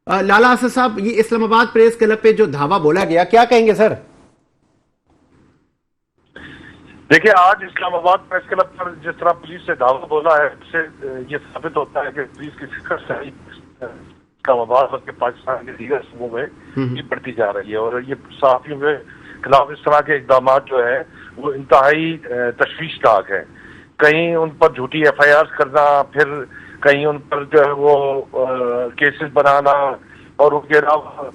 लाला असद साहब, ये इस्लामाबाद प्रेस क्लब पे जो धावा बोला गया, क्या कहेंगे सर? देखिए, आज इस्लामाबाद प्रेस क्लब पर जिस तरह पुलिस से दावा बोला है, उससे ये साबित होता है कि पुलिस की फिक्र से इस्लामाबाद बल्कि पाकिस्तान के दीगर सूबों में ये बढ़ती जा रही है। और ये सहाफियों के खिलाफ इस तरह के इकदाम जो है वो इंतहाई तशवीशनाक है। कहीं उन पर झूठी FIR करना, फिर कहीं उन पर जो है वो केसेस बनाना, और उनके अलावा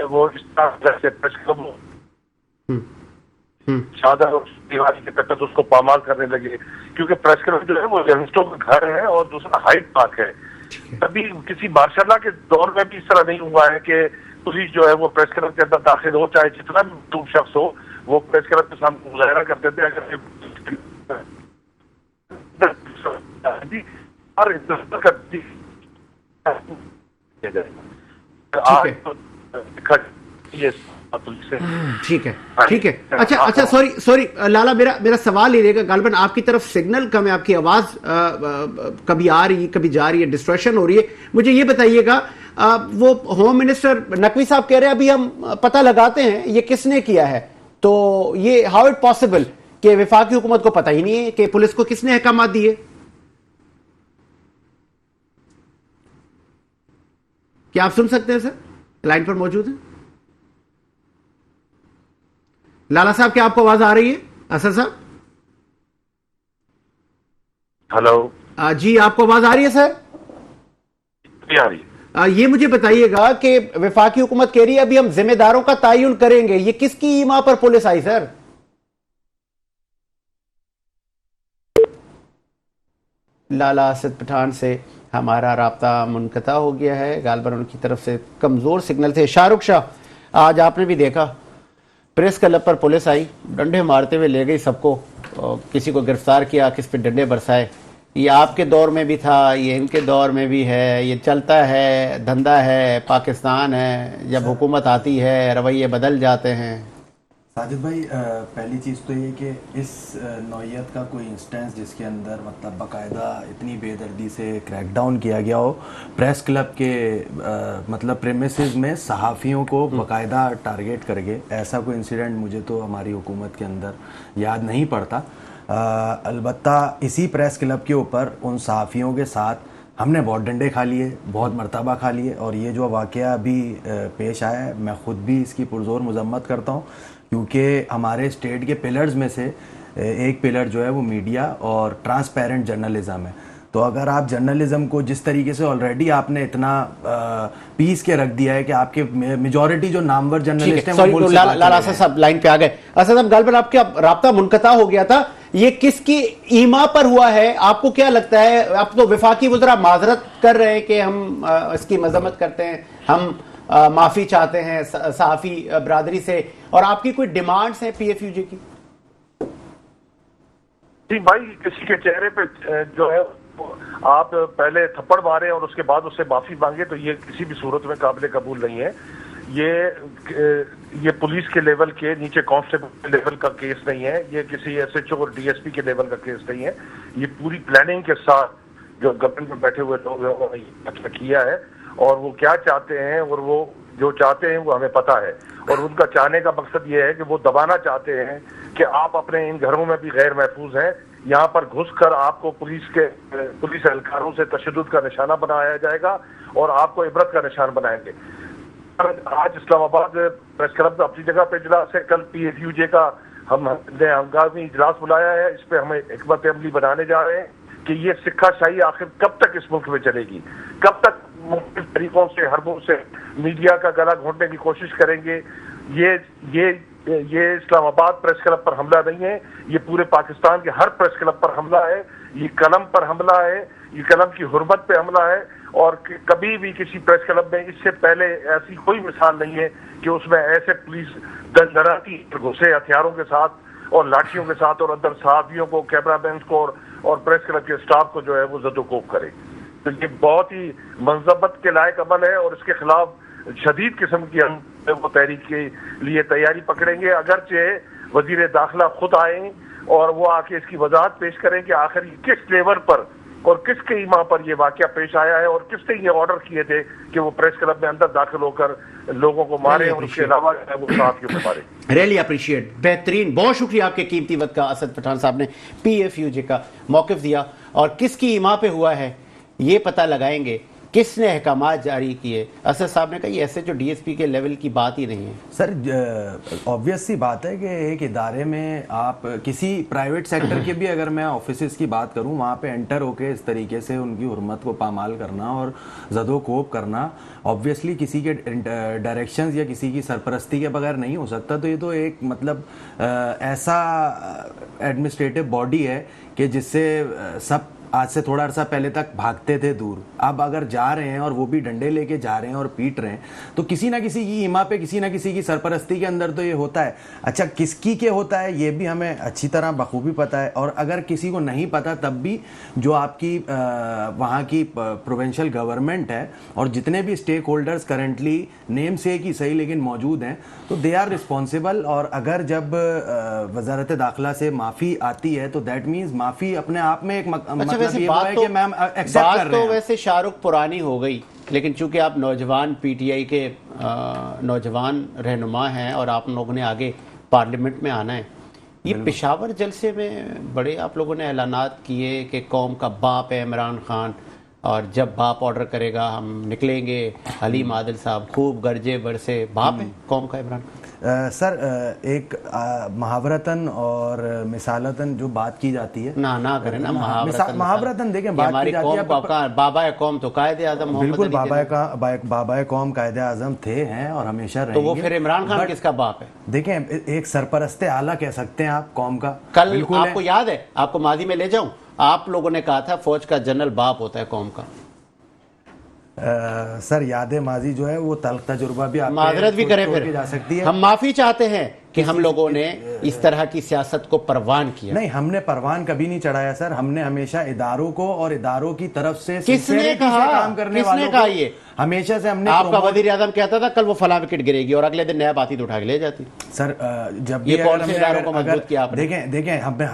वो इस तरह से प्रेस क्लब चादर और दीवारी के तहत उसको पामाल करने लगे, क्योंकि प्रेस क्लब जो है वो जर्नलिस्टों का घर है और दूसरा हाइड पार्क है। कभी किसी मार्शाल्लाह के दौर में भी इस तरह नहीं हुआ है कि पुलिस जो है वो प्रेस क्लब के अंदर दाखिल हो, चाहे जितना भी तुम शख्स हो, वो प्रेस क्लब के सामने मुजाहरा करते थे। अगर ये पुलिस से। ठीक है, ठीक है। अच्छा, सॉरी लाला, मेरा सवाल ये रहेगा, गालबन आपकी तरफ सिग्नल कम है, आपकी आवाज कभी आ रही है कभी जा रही है, डिस्ट्रैक्शन हो रही है। मुझे ये बताइएगा, वो होम मिनिस्टर नकवी साहब कह रहे हैं अभी हम पता लगाते हैं ये किसने किया है, तो ये हाउ इट पॉसिबल कि वफाकी हुकूमत को पता ही नहीं है कि पुलिस को किसने अहकाम दिए? क्या आप सुन सकते हैं सर? लाइन पर मौजूद है लाला साहब, क्या आपको आवाज आ रही है? असद साहब, हेलो जी आपको आवाज आ रही है सर? आ रही है। ये मुझे बताइएगा कि वफाकी हुकूमत कह रही है अभी हम जिम्मेदारों का तयन करेंगे, ये किसकी ईमा पर पुलिस आई सर? लाला असद पठान से हमारा राब्ता मुनक़ता हो गया है, गालबन उनकी तरफ से कमजोर सिग्नल थे। शाहरुख शाह, आज आपने भी देखा प्रेस क्लब पर पुलिस आई, डंडे मारते हुए ले गई सबको, किसी को गिरफ्तार किया, किस पे डंडे बरसाए। ये आपके दौर में भी था, ये इनके दौर में भी है, ये चलता है, धंधा है, पाकिस्तान है। जब हुकूमत आती है रवैये बदल जाते हैं। साजिद भाई, पहली चीज़ तो ये कि इस नौइयत का कोई इंस्टेंस जिसके अंदर मतलब बाकायदा इतनी बेदर्दी से क्रैकडाउन किया गया हो, प्रेस क्लब के मतलब प्रेमिसेस में सहाफ़ियों को बाकायदा टारगेट करके, ऐसा कोई इंसिडेंट मुझे तो हमारी हुकूमत के अंदर याद नहीं पड़ता। अलबत्ता इसी प्रेस क्लब के ऊपर उन सहाफ़ियों के साथ हमने बहुत डंडे खा लिए, बहुत मर्तबा खा लिए, और ये जो वाक़या अभी पेश आया है, मैं ख़ुद भी इसकी पुरज़ोर मज़म्मत करता हूँ, क्योंकि हमारे स्टेट के पिलर्स में से एक पिलर जो है वो मीडिया और ट्रांसपेरेंट जर्नलिज्म है। तो अगर आप जर्नलिज्म को जिस तरीके से ऑलरेडी आपने इतना पीस के रख दिया है कि आपके मेजॉरिटी जो नामवर जर्नलिस्ट हैं वो लाला असद साहब लाइन पे आ गए। असद साहब, गालबन आपका राब्ता मुनक़ता हो गया था, ये किसकी ईमा पर हुआ है? आपको क्या लगता है? आप तो वफाकी वज़रा माजरत कर रहे हैं कि हम इसकी मजम्मत करते हैं, हम माफी चाहते हैं सहाफ़ी बरादरी से, और आपकी कोई डिमांड्स हैं PFUJ की? जी भाई, किसी के चेहरे पे जो है आप पहले थप्पड़ मारे और उसके बाद उससे माफी मांगे, तो ये किसी भी सूरत में काबिल कबूल नहीं है। ये पुलिस के लेवल के नीचे कांस्टेबल लेवल का केस नहीं है, ये किसी SHO और DSP के लेवल का केस नहीं है। ये पूरी प्लानिंग के साथ जो गवर्नमेंट में बैठे हुए लोग हैं उन्होंने किया है, और वो क्या चाहते हैं और वो जो चाहते हैं वो हमें पता है। और उनका चाहने का मकसद ये है कि वो दबाना चाहते हैं कि आप अपने इन घरों में भी गैर महफूज हैं, यहाँ पर घुसकर आपको पुलिस एहलकारों से तशद्दुद का निशाना बनाया जाएगा और आपको इबरत का निशान बनाएंगे। आज इस्लामाबाद प्रेस क्लब अपनी जगह पे इजलास है, कल PFUJ का हमने हंगामी इजलास बुलाया है। इस पे हमें हिकमत अमली बनाने जा रहे हैं कि ये सिक्काशाही आखिर कब तक इस मुल्क में चलेगी, कब तक मुख्तलिफ तरीकों से हरबों से मीडिया का गला घोंटने की कोशिश करेंगे। ये इस्लामाबाद प्रेस क्लब पर हमला नहीं है, ये पूरे पाकिस्तान के हर प्रेस क्लब पर हमला है, ये कलम पर हमला है, ये कलम की हुर्मत पे हमला है। और कभी भी किसी प्रेस क्लब में इससे पहले ऐसी कोई मिसाल नहीं है कि उसमें ऐसे पुलिस दंडराती घुसे हथियारों के साथ और लाठियों के साथ और अंदर सहाफियों को, कैमरामैन को और प्रेस क्लब के स्टाफ को जो है वो जदोकोब करे। तो ये बहुत ही मंजबत के लायक अमल है और इसके खिलाफ शदीद किस्म की हम वो तहरीक के लिए तैयारी पकड़ेंगे। अगरचे वजीर दाखिला खुद आए और वो आके इसकी वजाहत पेश करें कि आखिर किस लेवल पर और किसके ईमा पर ये वाकया पेश आया है और किसने ये ऑर्डर किए थे कि वो प्रेस क्लब में अंदर दाखिल होकर लोगों को मारे और उसके अलावा वो साथियों को मारे। रियली अप्रिशिएट, बेहतरीन, बहुत शुक्रिया आपके कीमती वक्त का। असद पठान साहब ने PFUJ का मौक़िफ़ दिया और किसकी ईमा पे हुआ है ये पता लगाएंगे, किसने अहकामात जारी किए। असद साहब ने कहा ये ऐसे जो DSP के लेवल की बात ही नहीं है। सर, ऑब्वियस सी बात है कि एक इदारे में आप किसी प्राइवेट सेक्टर के भी अगर मैं ऑफिसेस की बात करूं, वहाँ पे एंटर होके इस तरीके से उनकी हुर्मत को पामाल करना और ज़दोकोब करना ऑब्वियसली किसी के डायरेक्शंस या किसी की सरपरस्ती के बगैर नहीं हो सकता। तो ये तो एक मतलब ऐसा एडमिनिस्ट्रेटिव बॉडी है कि जिससे सब आज से थोड़ा अर्सा पहले तक भागते थे दूर, अब अगर जा रहे हैं और वो भी डंडे लेके जा रहे हैं और पीट रहे हैं, तो किसी ना किसी की हिमा पे, किसी ना किसी की सरपरस्ती के अंदर तो ये होता है। अच्छा, किसकी के होता है ये भी हमें अच्छी तरह बखूबी पता है, और अगर किसी को नहीं पता तब भी जो आपकी वहाँ की प्रोविंशियल गवर्नमेंट है और जितने भी स्टेक होल्डर्स करेंटली नेम से ही सही लेकिन मौजूद हैं, तो दे आर रिस्पॉन्सिबल। और अगर जब वजारत दाखिला से माफ़ी आती है तो दैट मीन्स माफ़ी अपने आप में एक वैसे बात तो वैसे शाहरुख पुरानी हो गई, लेकिन चूंकि आप नौजवान पीटीआई के नौजवान रहनुमा हैं और आप लोगों ने आगे पार्लियामेंट में आना है, ये पेशावर जलसे में बड़े आप लोगों ने ऐलानात किए कि कौम का बाप है इमरान खान, और जब बाप ऑर्डर करेगा हम निकलेंगे। हलीम आदिल साहब खूब गरजे बरसे, बाप है कौम का इमरान खान। सर एक महावरतन और मिसालतन जो बात की जाती है ना करें ना महावरतन देखें, बात की जाती है बाबा कौम तो कायदे आजम, बिल्कुल बाबा कौम कायदे आजम थे हैं और हमेशा रहेंगे। तो वो फिर इमरान खान किसका बाप है? देखें, एक सरपरस्ते आला कह सकते हैं आप कौम का। कल आपको याद है, आपको माजी में ले जाऊं, आप लोगों ने कहा था फौज का जनरल बाप होता है कौम का। सर यादें माजी जो है वो तल्ख तजुर्बा भी माजरत भी करे, फिर जा सकती है। हम माफी चाहते हैं कि हम लोगों ने इस तरह की सियासत को परवान किया। नहीं, हमने परवान कभी नहीं चढ़ाया सर, हमने हमेशा इदारों को और इदारों की तरफ से किसने कहा, काम करने वालों को ये हमेशा से हमने। आपका वजीर आजम कहता था कल वो फला विकेट गिरेगी और अगले दिन नया बाती उठा के ले जाती। सर जब भी देखें हमने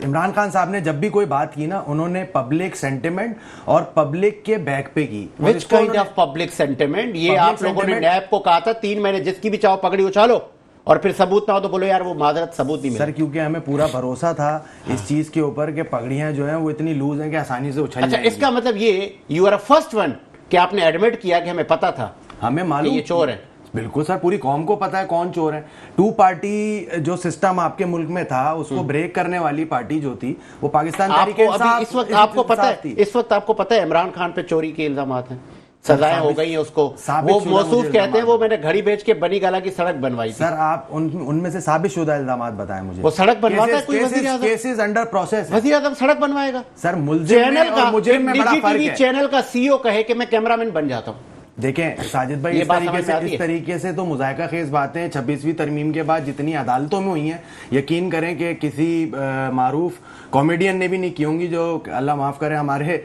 इमरान खान साहब ने जब भी कोई बात की ना, उन्होंने पब्लिक सेंटिमेंट और पब्लिक के बैक पे की। Which kind of public sentiment? ये आप लोगों ने नैब को कहा था 3 महीने जिसकी भी चाहो पकड़ी उछालो, और फिर सबूत ना हो तो बोलो यार वो माजरत सबूत नहीं मिला। सर क्योंकि हमें पूरा भरोसा था इस चीज के ऊपर कि पगड़ियां जो हैं वो इतनी लूज हैं कि आसानी से उछल जाएंगी। इसका मतलब ये यू आर फर्स्ट वन कि आपने एडमिट किया कि हमें पता था, हमें मालूम ये चोर है। बिल्कुल सर, पूरी कौम को पता है कौन चोर है। 2 पार्टी जो सिस्टम आपके मुल्क में था उसको ब्रेक करने वाली पार्टी जो थी वो पाकिस्तान तहरीक इंसाफ। इस वक्त आपको पता है इमरान खान पे चोरी के इल्जामात हैं, सजाएं हो गई हैं उसको। वो मौसूफ कहते हैं वो मैंने घड़ी बेच के बनी गाला की सड़क बनवाई। सर आप उनमें से साबित शुदा इल्जामात बताएं मुझे। वो सड़क बनवाता है कोई वज़ीर आज़म? Cases under process. वज़ीर आज़म सड़क बनवाएगा? सर मुल्ज़िम और मुजरिम में बड़ा फर्क है। चैनल का सीईओ कहे कि मैं कैमरामैन बन जाता हूं। देखें साजिद भाई, इस तरीके से तो मुज़ायका खेज बातें 26वीं तरमीम के बाद जितनी अदालतों में हुई हैं, यकीन करें कि किसी मारूफ कॉमेडियन ने भी नहीं की होंगी, जो अल्लाह माफ करे हमारे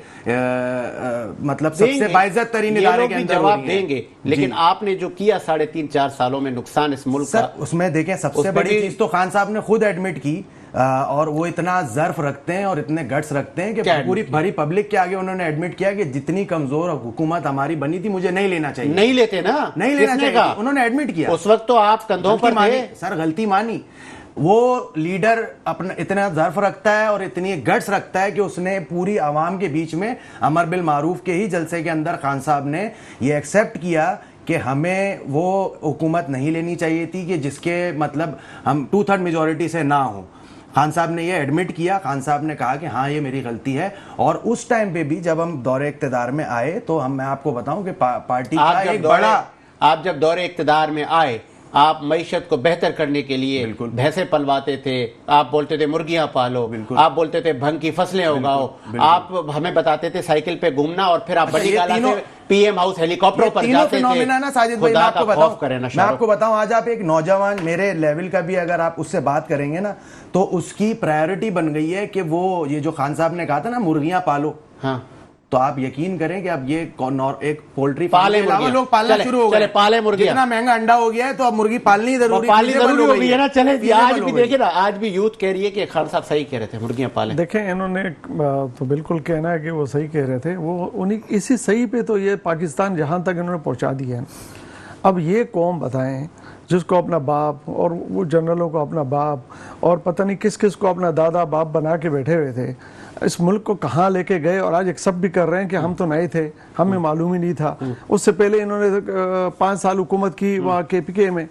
मतलब सबसे बाइज्जत तरीन इदारे के अंदर जवाब देंगे। लेकिन आपने जो किया 3.5-4 सालों में नुकसान इस मुल्क का, उसमें देखें सबसे बड़ी चीज तो खान साहब ने खुद एडमिट की, और वो इतना जर्फ रखते हैं और इतने गट्स रखते हैं कि पूरी भरी पब्लिक के आगे उन्होंने एडमिट किया कि जितनी कमजोर हुकूमत हमारी बनी थी मुझे नहीं लेना चाहिए। नहीं लेते ना, नहीं लेना चाहिए, उन्होंने एडमिट किया। उस वक्त तो आप कंधों पर थे। सर गलती मानी। वो लीडर अपना इतना जर्फ रखता है और इतनी गट्स रखता है कि उसने पूरी आवाम के बीच में अमर बिल मारूफ के ही जलसे के अंदर खान साहब ने ये एक्सेप्ट किया कि हमें वो हुकूमत नहीं लेनी चाहिए थी कि जिसके मतलब हम 2/3 मेजॉरिटी से ना हो। खान साहब ने ये एडमिट किया, खान साहब ने कहा कि हाँ ये मेरी गलती है। और उस टाइम पे भी जब हम दौरे इक़्तिदार में आए तो मैं आपको बताऊं कि पार्टी का एक बड़ा, आप जब दौरे इक़्तिदार में आए आप मईशत को बेहतर करने के लिए भैंसे पलवाते थे, आप बोलते थे मुर्गियां पालो, आप बोलते थे भंग की फसलें उगाओ, आप हमें बताते थे साइकिल पे घूमना, और फिर आप बड़ी गाला से पीएम हाउस हेलीकॉप्टर पर जाते थे। ना साजिद भाई, मैं आपको बताऊं आज आप एक नौजवान मेरे लेवल का भी अगर आप उससे बात करेंगे ना तो उसकी प्रायोरिटी बन गई है कि वो ये जो खान साहब ने कहा था ना मुर्गियां पालो, हाँ, तो आप यकीन करें कि अब ये एक पोल्ट्री पाले लोग पालना शुरू हो गए। पाले मुर्गियां, इतना महंगा अंडा हो गया है तो अब मुर्गी पालनी जरूरी हो गई है ना। चले आज भी देखिए ना, आज भी यूथ कह रही है कि खान साहब सही कह रहे थे, मुर्गियां पालें। देखें इन्होंने तो बिल्कुल कहना है कि वो सही कह रहे थे, वो उन्हीं इसी सही पे तो ये पाकिस्तान जहां तक इन्होंने पहुंचा दिया है। अब ये कौम बताएं जिसको अपना बाप और वो जनरलों को अपना बाप और पता नहीं किस किस को अपना दादा बाप बना के बैठे हुए थे, इस मुल्क को कहाँ लेके गए और आज एक्सेप्ट भी कर रहे हैं कि हम तो नए थे, हमें मालूम ही नहीं था। उससे पहले इन्होंने 5 साल हुकूमत की वहाँ KPK में,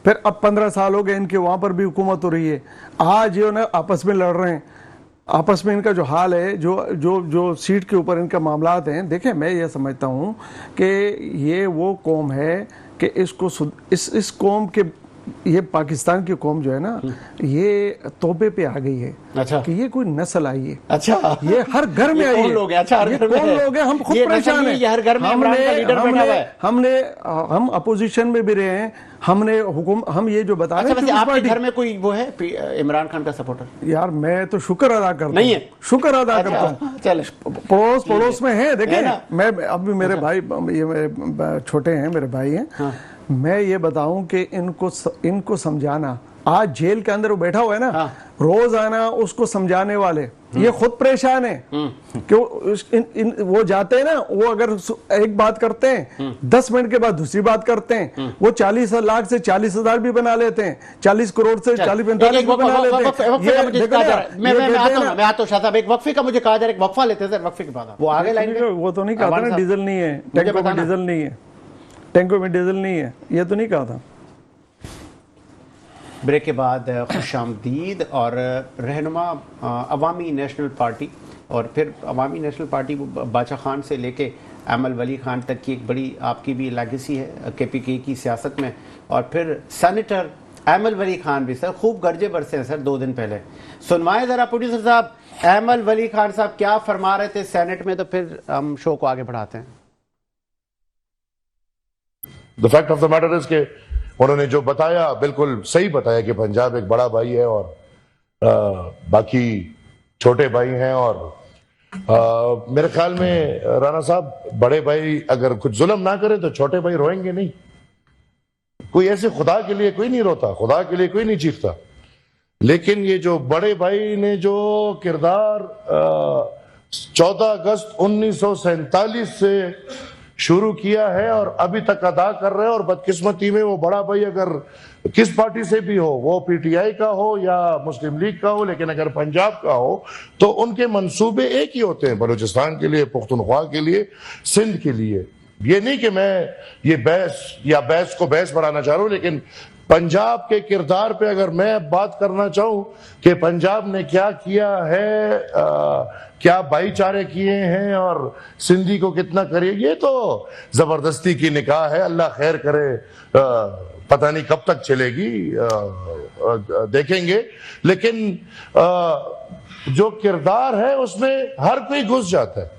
फिर अब 15 साल हो गए इनके, वहाँ पर भी हुकूमत हो रही है। आज ये ना आपस में लड़ रहे हैं, आपस में इनका जो हाल है, जो सीट के ऊपर इनका मामलात हैं। देखें मैं ये समझता हूँ कि ये वो कौम है कि इसको इस कौम के ये पाकिस्तान की कौम जो है ना, ये तौबे पे आ गई है। अच्छा। कि ये कोई नस्ल आई है। अच्छा, ये हर घर में आई है। कौन लोग हैं? अच्छा, हर घर में कौन लोग हैं? हम खुद परेशान हैं। हर घर में इमरान का लीडर बैठा हुआ है। हम अपोजिशन में भी रहे हैं, हमने हम ये जो बता रहे हैं। अच्छा, आपके घर में कोई वो है इमरान खान का सपोर्टर? यार मैं तो शुक्र अदा करता हूं। नहीं है? शुक्र अदा करता हूं। चले, पड़ोस में है। देखिए मैं अभी मेरे भाई, ये मेरे छोटे हैं, मेरे भाई हैं। हाँ। मैं ये बताऊं कि इनको समझाना, आज जेल के अंदर वो बैठा हुआ है ना, हाँ। रोज आना उसको समझाने वाले ये खुद परेशान है। क्यों? वो जाते हैं ना, वो अगर एक बात करते हैं 10 मिनट के बाद दूसरी बात करते हैं। वो 40 लाख से 40,000 भी बना लेते हैं, 40 करोड़ से 40-45 भी बना लेते हैं। मैं आता हूं शाह साहब, एक वक्फे का मुझे कहा जा रहा है, एक वक्फा लेते हैं सर, वक्फे के बाद वो आगे लाइन पे। वो तो नहीं कहा था ना डीजल नहीं है, टैंकों में डीजल नहीं है, टैंकों में डीजल नहीं है, ये तो नहीं कहा था। ब्रेक के बाद खुशामदीद और रहनुमा अवामी नेशनल पार्टी, और फिर अवामी नेशनल पार्टी बादशाह खान से लेके अमल वली खान तक की एक बड़ी आपकी भी लेगेसी है KPK की सियासत में। और फिर सेनेटर अमल वली खान भी सर खूब गर्जे बरसे हैं सर 2 दिन पहले। सुनवाएं जरा प्रोड्यूसर साहब, अमल वली खान साहब क्या फरमा रहे थे सेनेट में, तो फिर हम शो को आगे बढ़ाते हैं। The fact of the matter is के उन्होंने जो बताया बिल्कुल सही बताया कि पंजाब एक बड़ा भाई है और बाकी छोटे भाई हैं। और मेरे ख्याल में राणा साहब, बड़े भाई अगर कुछ जुल्म ना करे तो छोटे भाई रोएंगे नहीं। कोई ऐसे खुदा के लिए कोई नहीं रोता, खुदा के लिए कोई नहीं चीखता। लेकिन ये जो बड़े भाई ने जो किरदार 14 अगस्त 1947 से शुरू किया है और अभी तक अदा कर रहे हैं, और बदकिस्मती में वो बड़ा भाई अगर किस पार्टी से भी हो, वो PTI का हो या मुस्लिम लीग का हो, लेकिन अगर पंजाब का हो तो उनके मंसूबे एक ही होते हैं, बलूचिस्तान के लिए, पुख्तनख्वा के लिए, सिंध के लिए। ये नहीं कि मैं ये बहस को बहस बनाना चाह रहा हूं, लेकिन पंजाब के किरदार पे अगर मैं बात करना चाहूं कि पंजाब ने क्या किया है, क्या भाईचारे किए हैं और सिंधी को कितना करिए, ये तो जबरदस्ती की निकाह है। अल्लाह खैर करे, पता नहीं कब तक चलेगी, देखेंगे। लेकिन जो किरदार है उसमें हर कोई घुस जाता है।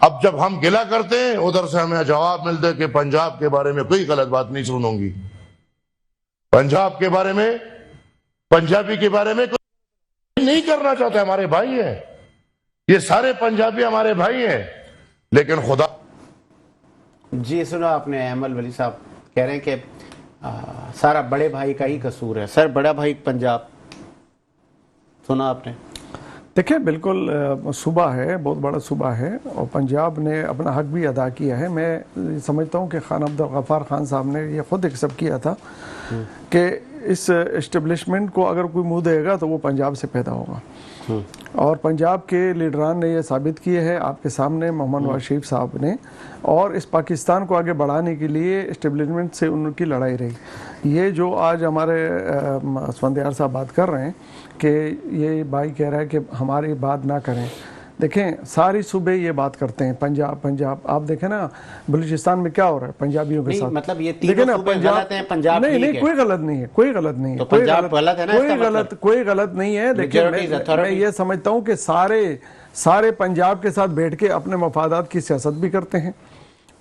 अब जब हम गिला करते हैं, उधर से हमें जवाब मिलता है कि पंजाब के बारे में कोई गलत बात नहीं सुनूंगी, पंजाब के बारे में, पंजाबी के बारे में कोई नहीं करना चाहते। हमारे भाई हैं, ये सारे पंजाबी हमारे भाई हैं, लेकिन खुदा। जी सुना आपने, अमल वली साहब कह रहे हैं कि सारा बड़े भाई का ही कसूर है। सर बड़ा भाई पंजाब, सुना आपने? देखिए बिल्कुल सूबा है, बहुत बड़ा सूबा है और पंजाब ने अपना हक भी अदा किया है। मैं समझता हूँ कि खान अब्दुल गफ्फार खान साहब ने ये खुद एक्सेप्ट किया था कि इस इस्टेब्लिशमेंट को अगर कोई मुंह देगा तो वो पंजाब से पैदा होगा। और पंजाब के लीडरान ने ये साबित किए हैं आपके सामने, मोहम्मद नवाज शरीफ साहब ने, और इस पाकिस्तान को आगे बढ़ाने के लिए इस्टेब्लिशमेंट से उनकी लड़ाई रही। ये जो आज हमारे स्फंदियार साहब बात कर रहे हैं कि ये भाई कह रहा है कि हमारी बात ना करें, देखें सारी सूबे ये बात करते हैं पंजाब। आप देखें ना बलूचिस्तान में क्या हो रहा है पंजाबियों के साथ। मतलब ये तीनों सूबे गलत हैं, पंजाब नहीं, कोई गलत नहीं है, कोई गलत नहीं है, तो पंजाब गलत है ना, कोई गलत नहीं है। देखिए मैं ये समझता हूँ कि सारे पंजाब के साथ बैठ के अपने मफादात की सियासत भी करते हैं,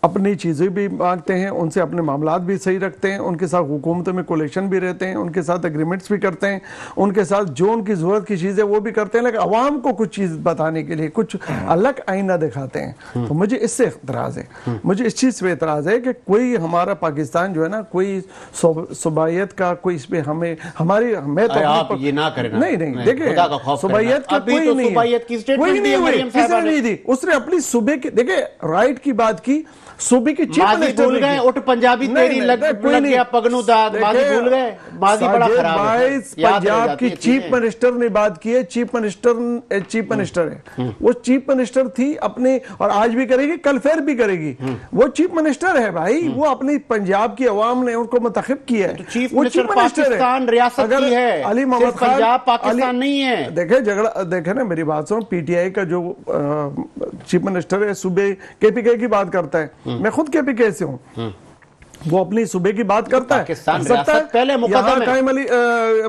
अपनी चीज़ें भी मांगते हैं, उनसे अपने मामलात भी सही रखते हैं, उनके साथ हुकूमत में कोलेशन भी रहते हैं, उनके साथ एग्रीमेंट्स भी करते हैं, उनके साथ जो उनकी ज़रूरत की चीज़ें वो भी करते हैं, लेकिन अवाम को कुछ चीज़ बताने के लिए कुछ अलग आईना दिखाते हैं। तो मुझे इससे इतराज़ है, मुझे इस चीज़ पे इतराज़ है कि कोई हमारा पाकिस्तान जो है ना, कोई सूबाइयत का कोई इस पर हमें हमारी मैं तो आप ये ना करें, नहीं देखिए सूबाइयत का कोई नहीं हुई, किसने नहीं दी, उसने अपनी सूबे की, देखिए राइट की बात की, सूबे की चीफ मिनिस्टर भूल गए, उठ पंजाबी तेरी लग गया पगनू दाग, माजी भूल गए, माजी बड़ा खराब है। पंजाब की चीफ मिनिस्टर ने बात की है, चीफ मिनिस्टर है, वो चीफ मिनिस्टर थी अपने, और आज भी करेगी, कल फिर भी करेगी, वो चीफ मिनिस्टर है भाई, वो अपनी पंजाब की अवाम ने उनको मुंतखब किया है, चीफ मिनिस्टर पाकिस्तान रियासत की है, अली मोहम्मद खान, पंजाब पाकिस्तान नहीं है। देखे ना मेरी बात सुनो, PTI का जो चीफ मिनिस्टर है सूबे KPK की बात करता है, मैं खुद KPK से हूं, वो अपनी सूबे की बात करता है, पाकिस्तान कर सकता है। पहले यहाँ कायम अली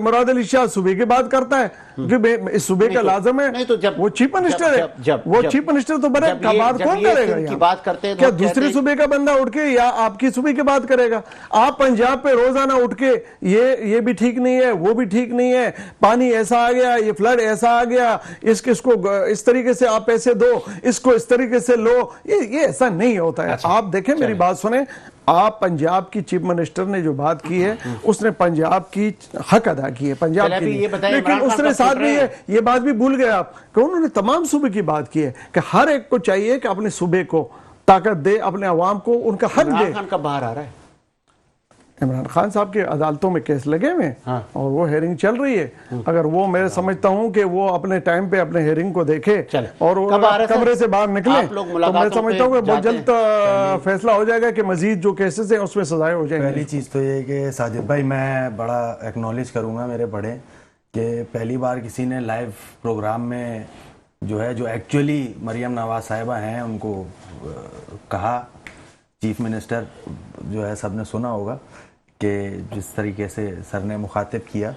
मुराद अली शाह सूबे की बात करता है कि इस सूबे का लाजम है। नहीं तो जब वो चीफ मिनिस्टर है, वो चीफ मिनिस्टर तो बने का बात कौन करेगा की बात करते हैं क्या दूसरे सूबे का बंदा उठ के या आपकी सूबे की बात करेगा? आप पंजाब पे रोजाना उठ के ये भी ठीक नहीं है, वो भी ठीक नहीं है, पानी ऐसा आ गया, ये फ्लड ऐसा आ गया, इसको इस तरीके से आप पैसे दो, इसको इस तरीके से लो, ये ऐसा नहीं होता है। आप देखें, मेरी बात सुने, आप पंजाब की चीफ मिनिस्टर ने जो बात की है उसने पंजाब की हक अदा की है, पंजाब के लिए, लेकिन उसने साथ में ये बात भी भूल गए आप कि उन्होंने तमाम सूबे की बात की है कि हर एक को चाहिए कि अपने सूबे को ताकत दे, अपने अवाम को उनका हक दे। इमरान खान कब बाहर आ रहा है? इमरान खान साहब के अदालतों में केस लगे हुए और वो हेयरिंग चल रही है। अगर वो, मैं समझता हूं कि वो अपने टाइम पे अपने हेयरिंग को देखे और वो कमरे से बाहर निकले तो मैं समझता हूं कि बहुत जल्द फैसला हो जाएगा कि मजीद जो केसेस हैं उसमें सजाएं हो जाएंगी। पहली चीज तो ये कि साजिद भाई, मैं बड़ा एक्नॉलेज करूंगा मेरे बड़े कि पहली बार किसी ने लाइव प्रोग्राम में जो एक्चुअली मरियम नवाज साहिबा हैं उनको कहा, चीफ मिनिस्टर जो है सबने सुना होगा कि जिस तरीके से सर ने मुखातिब किया,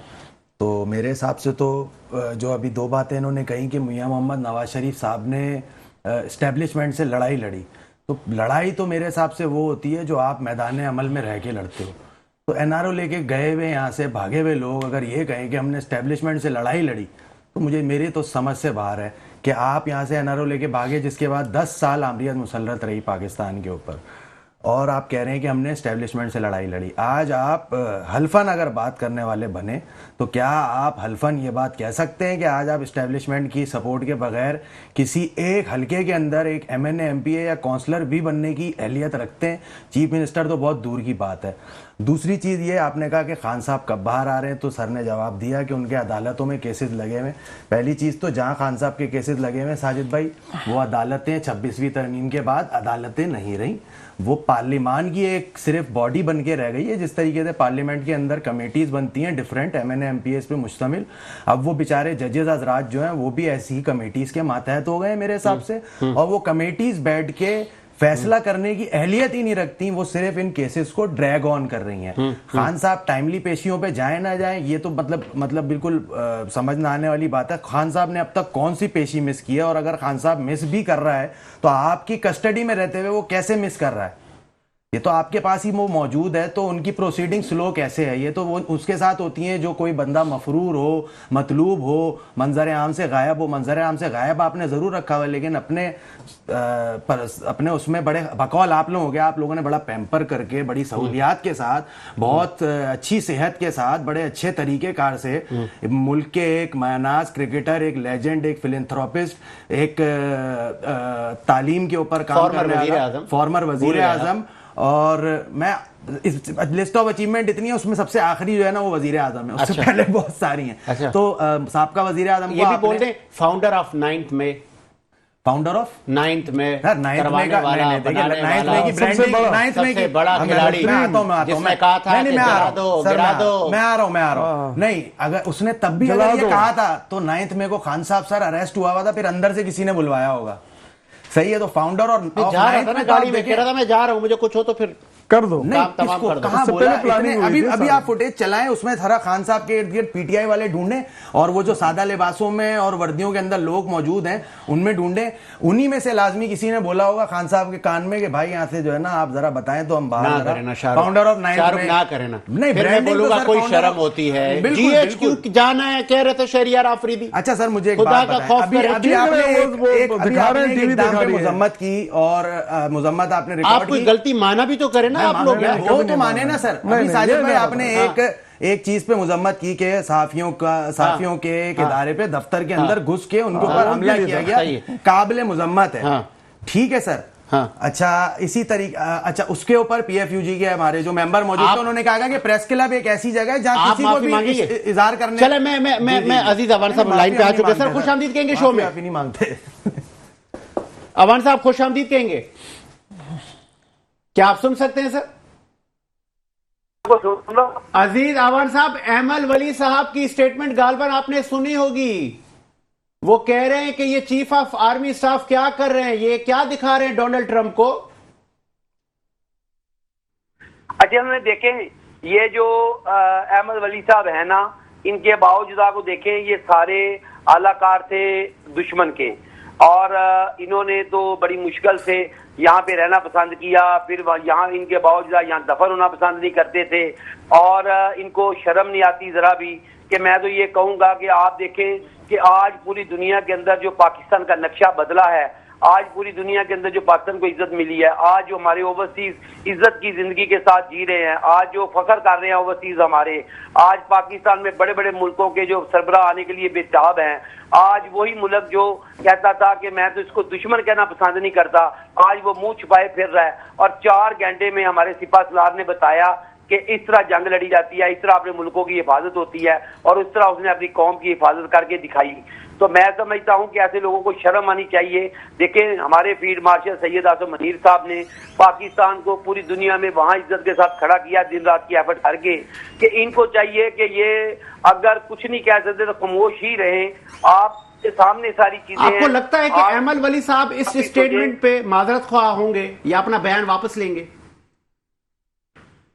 तो मेरे हिसाब से तो जो अभी दो बातें इन्होंने कही कि मियां मोहम्मद नवाज शरीफ साहब ने इस्टेब्लिशमेंट से लड़ाई लड़ी, तो लड़ाई तो मेरे हिसाब से वो होती है जो आप मैदान अमल में रह के लड़ते हो। तो एनआरओ लेके गए हुए यहाँ से भागे हुए लोग अगर ये कहें कि हमने इस्टेब्लिशमेंट से लड़ाई लड़ी, तो मेरी तो समझ से बाहर है कि आप यहाँ से एनआरओ लेके भागे, जिसके बाद 10 साल आमरीत मुसल्लत रही पाकिस्तान के ऊपर, और आप कह रहे हैं कि हमने एस्टेब्लिशमेंट से लड़ाई लड़ी। आज आप हल्फन अगर बात करने वाले बने तो क्या आप हल्फन ये बात कह सकते हैं कि आज आप एस्टेब्लिशमेंट की सपोर्ट के बगैर किसी एक हलके के अंदर एक एमएनए एमपीए या काउंसलर भी बनने की अहलियत रखते हैं? चीफ मिनिस्टर तो बहुत दूर की बात है। दूसरी चीज़ ये, आपने कहा कि खान साहब कब बाहर आ रहे हैं, तो सर ने जवाब दिया कि उनके अदालतों में केसेस लगे हुए। पहली चीज़ तो जहां खान साहब के केसेस लगे हुए साजिद भाई, वो अदालतें 26वीं तरमीम के बाद अदालतें नहीं रही, वो पार्लियामान की एक सिर्फ बॉडी बन के रह गई है। जिस तरीके से पार्लियामेंट के अंदर कमेटीज बनती हैं डिफरेंट एमएनए एमपीएस पे मुश्तमिल, अब वो बेचारे जजेस हजरात जो हैं वो भी ऐसी ही कमेटीज के मातहत हो गए मेरे हिसाब से, और वो कमेटीज बैठ के फैसला करने की अहलियत ही नहीं रखती, वो सिर्फ इन केसेस को ड्रैग ऑन कर रही हैं। खान साहब टाइमली पेशियों पे जाए ना जाए, ये तो मतलब बिल्कुल समझ ना आने वाली बात है। खान साहब ने अब तक कौन सी पेशी मिस की है, और अगर खान साहब मिस भी कर रहा है तो आपकी कस्टडी में रहते हुए वो कैसे मिस कर रहा है? ये तो आपके पास ही वो मौजूद है, तो उनकी प्रोसीडिंग स्लो कैसे है? ये तो वो उसके साथ होती है जो कोई बंदा मफरूर हो, मतलूब हो, मंजर आम से गायब हो। मंजर आम से गायब आपने जरूर रखा हुआ, लेकिन अपने उसमें बड़े बकौल आप लोग हो गया। आप लोगों ने बड़ा पैम्पर करके, बड़ी सहूलियात के साथ, बहुत अच्छी सेहत के साथ, बड़े अच्छे तरीकेकार से मुल्क के एक मायनाज क्रिकेटर, एक लेजेंड, एक फिलैंथ्रोपिस्ट, एक तालीम के ऊपर काम करने वाला फॉर्मर वजीर आजम, और मैं इस लिस्ट ऑफ अचीवमेंट इतनी है, उसमें सबसे आखिरी जो है ना वो वजीर आजम है, उससे पहले बहुत सारी हैं। अच्छा। तो साहब का वजीर आजम ये भी बोलते हैं फाउंडर ऑफ 9th में, फाउंडर ऑफ 9th में करवाने वाला, बनाने वाला, सबसे बड़ा खिलाड़ी, जिसने कहा था कि गिरा दो। मैं आ रहा हूँ। नहीं, अगर उसने तब भी अगर ये कहा था तो 9th में को खान साहब सर अरेस्ट हुआ था, फिर अंदर से किसी ने बुलवाया होगा। सही है, तो फाउंडर और जा रहा था ना गाड़ी में, कह रहा था मैं जा रहा हूं, मुझे कुछ हो तो फिर कर दो। नहीं, किसको कहां बोला? अभी आप फुटेज चलाएं, उसमें सारा खान साहब के इर्द गिर्द पीटीआई वाले ढूंढे, और वो जो सादा लिबासों में और वर्दियों के अंदर लोग मौजूद हैं उनमें ढूंढे, उन्हीं में से लाजमी किसी ने बोला होगा खान साहब के कान में कि भाई यहाँ से जो है ना आप जरा बताएं तो हम बाहर फाउंडर ऑफ 9th में ना करें ना। नहीं, ब्रांडिंग बोलूंगा कोई शर्म होती है। जीएचक्यू जाना है, कह रहे थे शहरियार आफरीदी। अच्छा सर, मुझे एक बात बताएं, अभी आपने मुजम्मत की और मुजम्मत आपने रिकॉर्ड की, कोई गलती माना भी तो करे ना आप लोग, वो तो माने ना सर। अभी साजिद भाई आपने एक चीज पे मुजम्मत की कि साफियों के एक इदारे पे दफ्तर के अंदर घुस के उनके ऊपर हमला किया गया, काबिल मुजम्मत है, ठीक है सर। अच्छा, इसी तरीके अच्छा उसके ऊपर पीएफयूजी के हमारे जो मेंबर मौजूद थे उन्होंने कहा कि प्रेस क्लब एक ऐसी जगह है जहां किसी को भी इजहार करने। चले मैं अजीज अवान साहब लाइन पे आ चुके हैं सर, खुश आमदीद कहेंगे शो में। आप ही नहीं मांगते अवान साहब, खुश आमदीद कहेंगे, क्या आप सुन सकते हैं सर? अजीज अवान साहब, अहमद वली साहब की स्टेटमेंट गालबन आपने सुनी होगी, वो कह रहे हैं कि ये चीफ ऑफ आर्मी स्टाफ क्या कर रहे हैं, ये क्या दिखा रहे हैं डोनाल्ड ट्रंप को? अच्छा हमने देखें ये जो अहमद वली साहब है ना, इनके बावजूदा को देखें, ये सारे आलाकार थे दुश्मन के, और इन्होंने तो बड़ी मुश्किल से यहाँ पे रहना पसंद किया। फिर यहाँ इनके बावजूद यहाँ दफन होना पसंद नहीं करते थे, और इनको शर्म नहीं आती जरा भी। कि मैं तो ये कहूँगा कि आप देखें कि आज पूरी दुनिया के अंदर जो पाकिस्तान का नक्शा बदला है, आज पूरी दुनिया के अंदर जो पाकिस्तान को इज्जत मिली है, आज जो हमारे ओवरसीज इज्जत की जिंदगी के साथ जी रहे हैं, आज जो फख्र कर रहे हैं ओवरसीज हमारे, आज पाकिस्तान में बड़े बड़े मुल्कों के जो सरबराह आने के लिए बेताब हैं, आज वही मुल्क जो कहता था कि मैं तो इसको दुश्मन कहना पसंद नहीं करता, आज वो मुंह छुपाए फिर रहा है। और 4 घंटे में हमारे सिपा सलार ने बताया कि इस तरह जंग लड़ी जाती है, इस तरह अपने मुल्कों की हिफाजत होती है, और उस तरह उसने अपनी कौम की हिफाजत करके दिखाई। तो मैं समझता हूं कि ऐसे लोगों को शर्म आनी चाहिए। देखें हमारे फील्ड मार्शल सैयद आसम मनीर साहब ने पाकिस्तान को पूरी दुनिया में वहां इज्जत के साथ खड़ा किया, दिन रात की एफर्ट करके, कि इनको चाहिए कि ये अगर कुछ नहीं कह सकते तो खामोश ही रहे। आप के सामने सारी चीजें आपको लगता है कि अहमद वली साहब इस स्टेटमेंट पे माजरत ख्वाह होंगे या अपना बयान वापस लेंगे?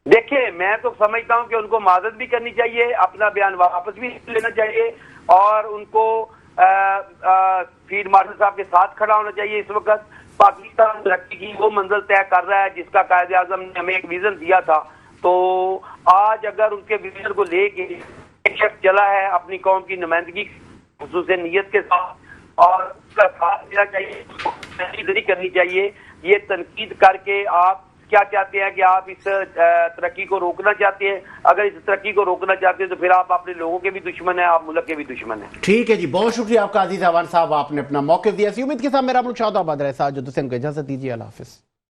देखिए मैं तो समझता हूं कि उनको माजरत भी करनी चाहिए, अपना बयान वापस भी लेना चाहिए, और उनको फील्ड मार्शल साहब के साथ खड़ा होना चाहिए। इस वक्त पाकिस्तान तरक्की की वो मंजिल तय कर रहा है जिसका कायदे आजम ने हमें एक विजन दिया था। तो आज अगर उनके विजन को लेके एक शख्स चला है अपनी कौम की नुमाइंदगी खुसूस नियत के साथ, और उसका साथ देना चाहिए, तनकीद करनी चाहिए। ये तनकीद करके आप क्या चाहते हैं कि आप इस तरक्की को रोकना चाहते हैं? अगर इस तरक्की को रोकना चाहते हैं तो फिर आप अपने लोगों के भी दुश्मन हैं, आप मुल्क के भी दुश्मन हैं। ठीक है जी, बहुत शुक्रिया आपका अजीज अवान साहब, आपने अपना मौके दिया। इसी उम्मीद के साथ मेरा मुल्क शादाबाद रहे। साजिद हुसैन को इजाजत दीजिए, अल्लाह हाफिज।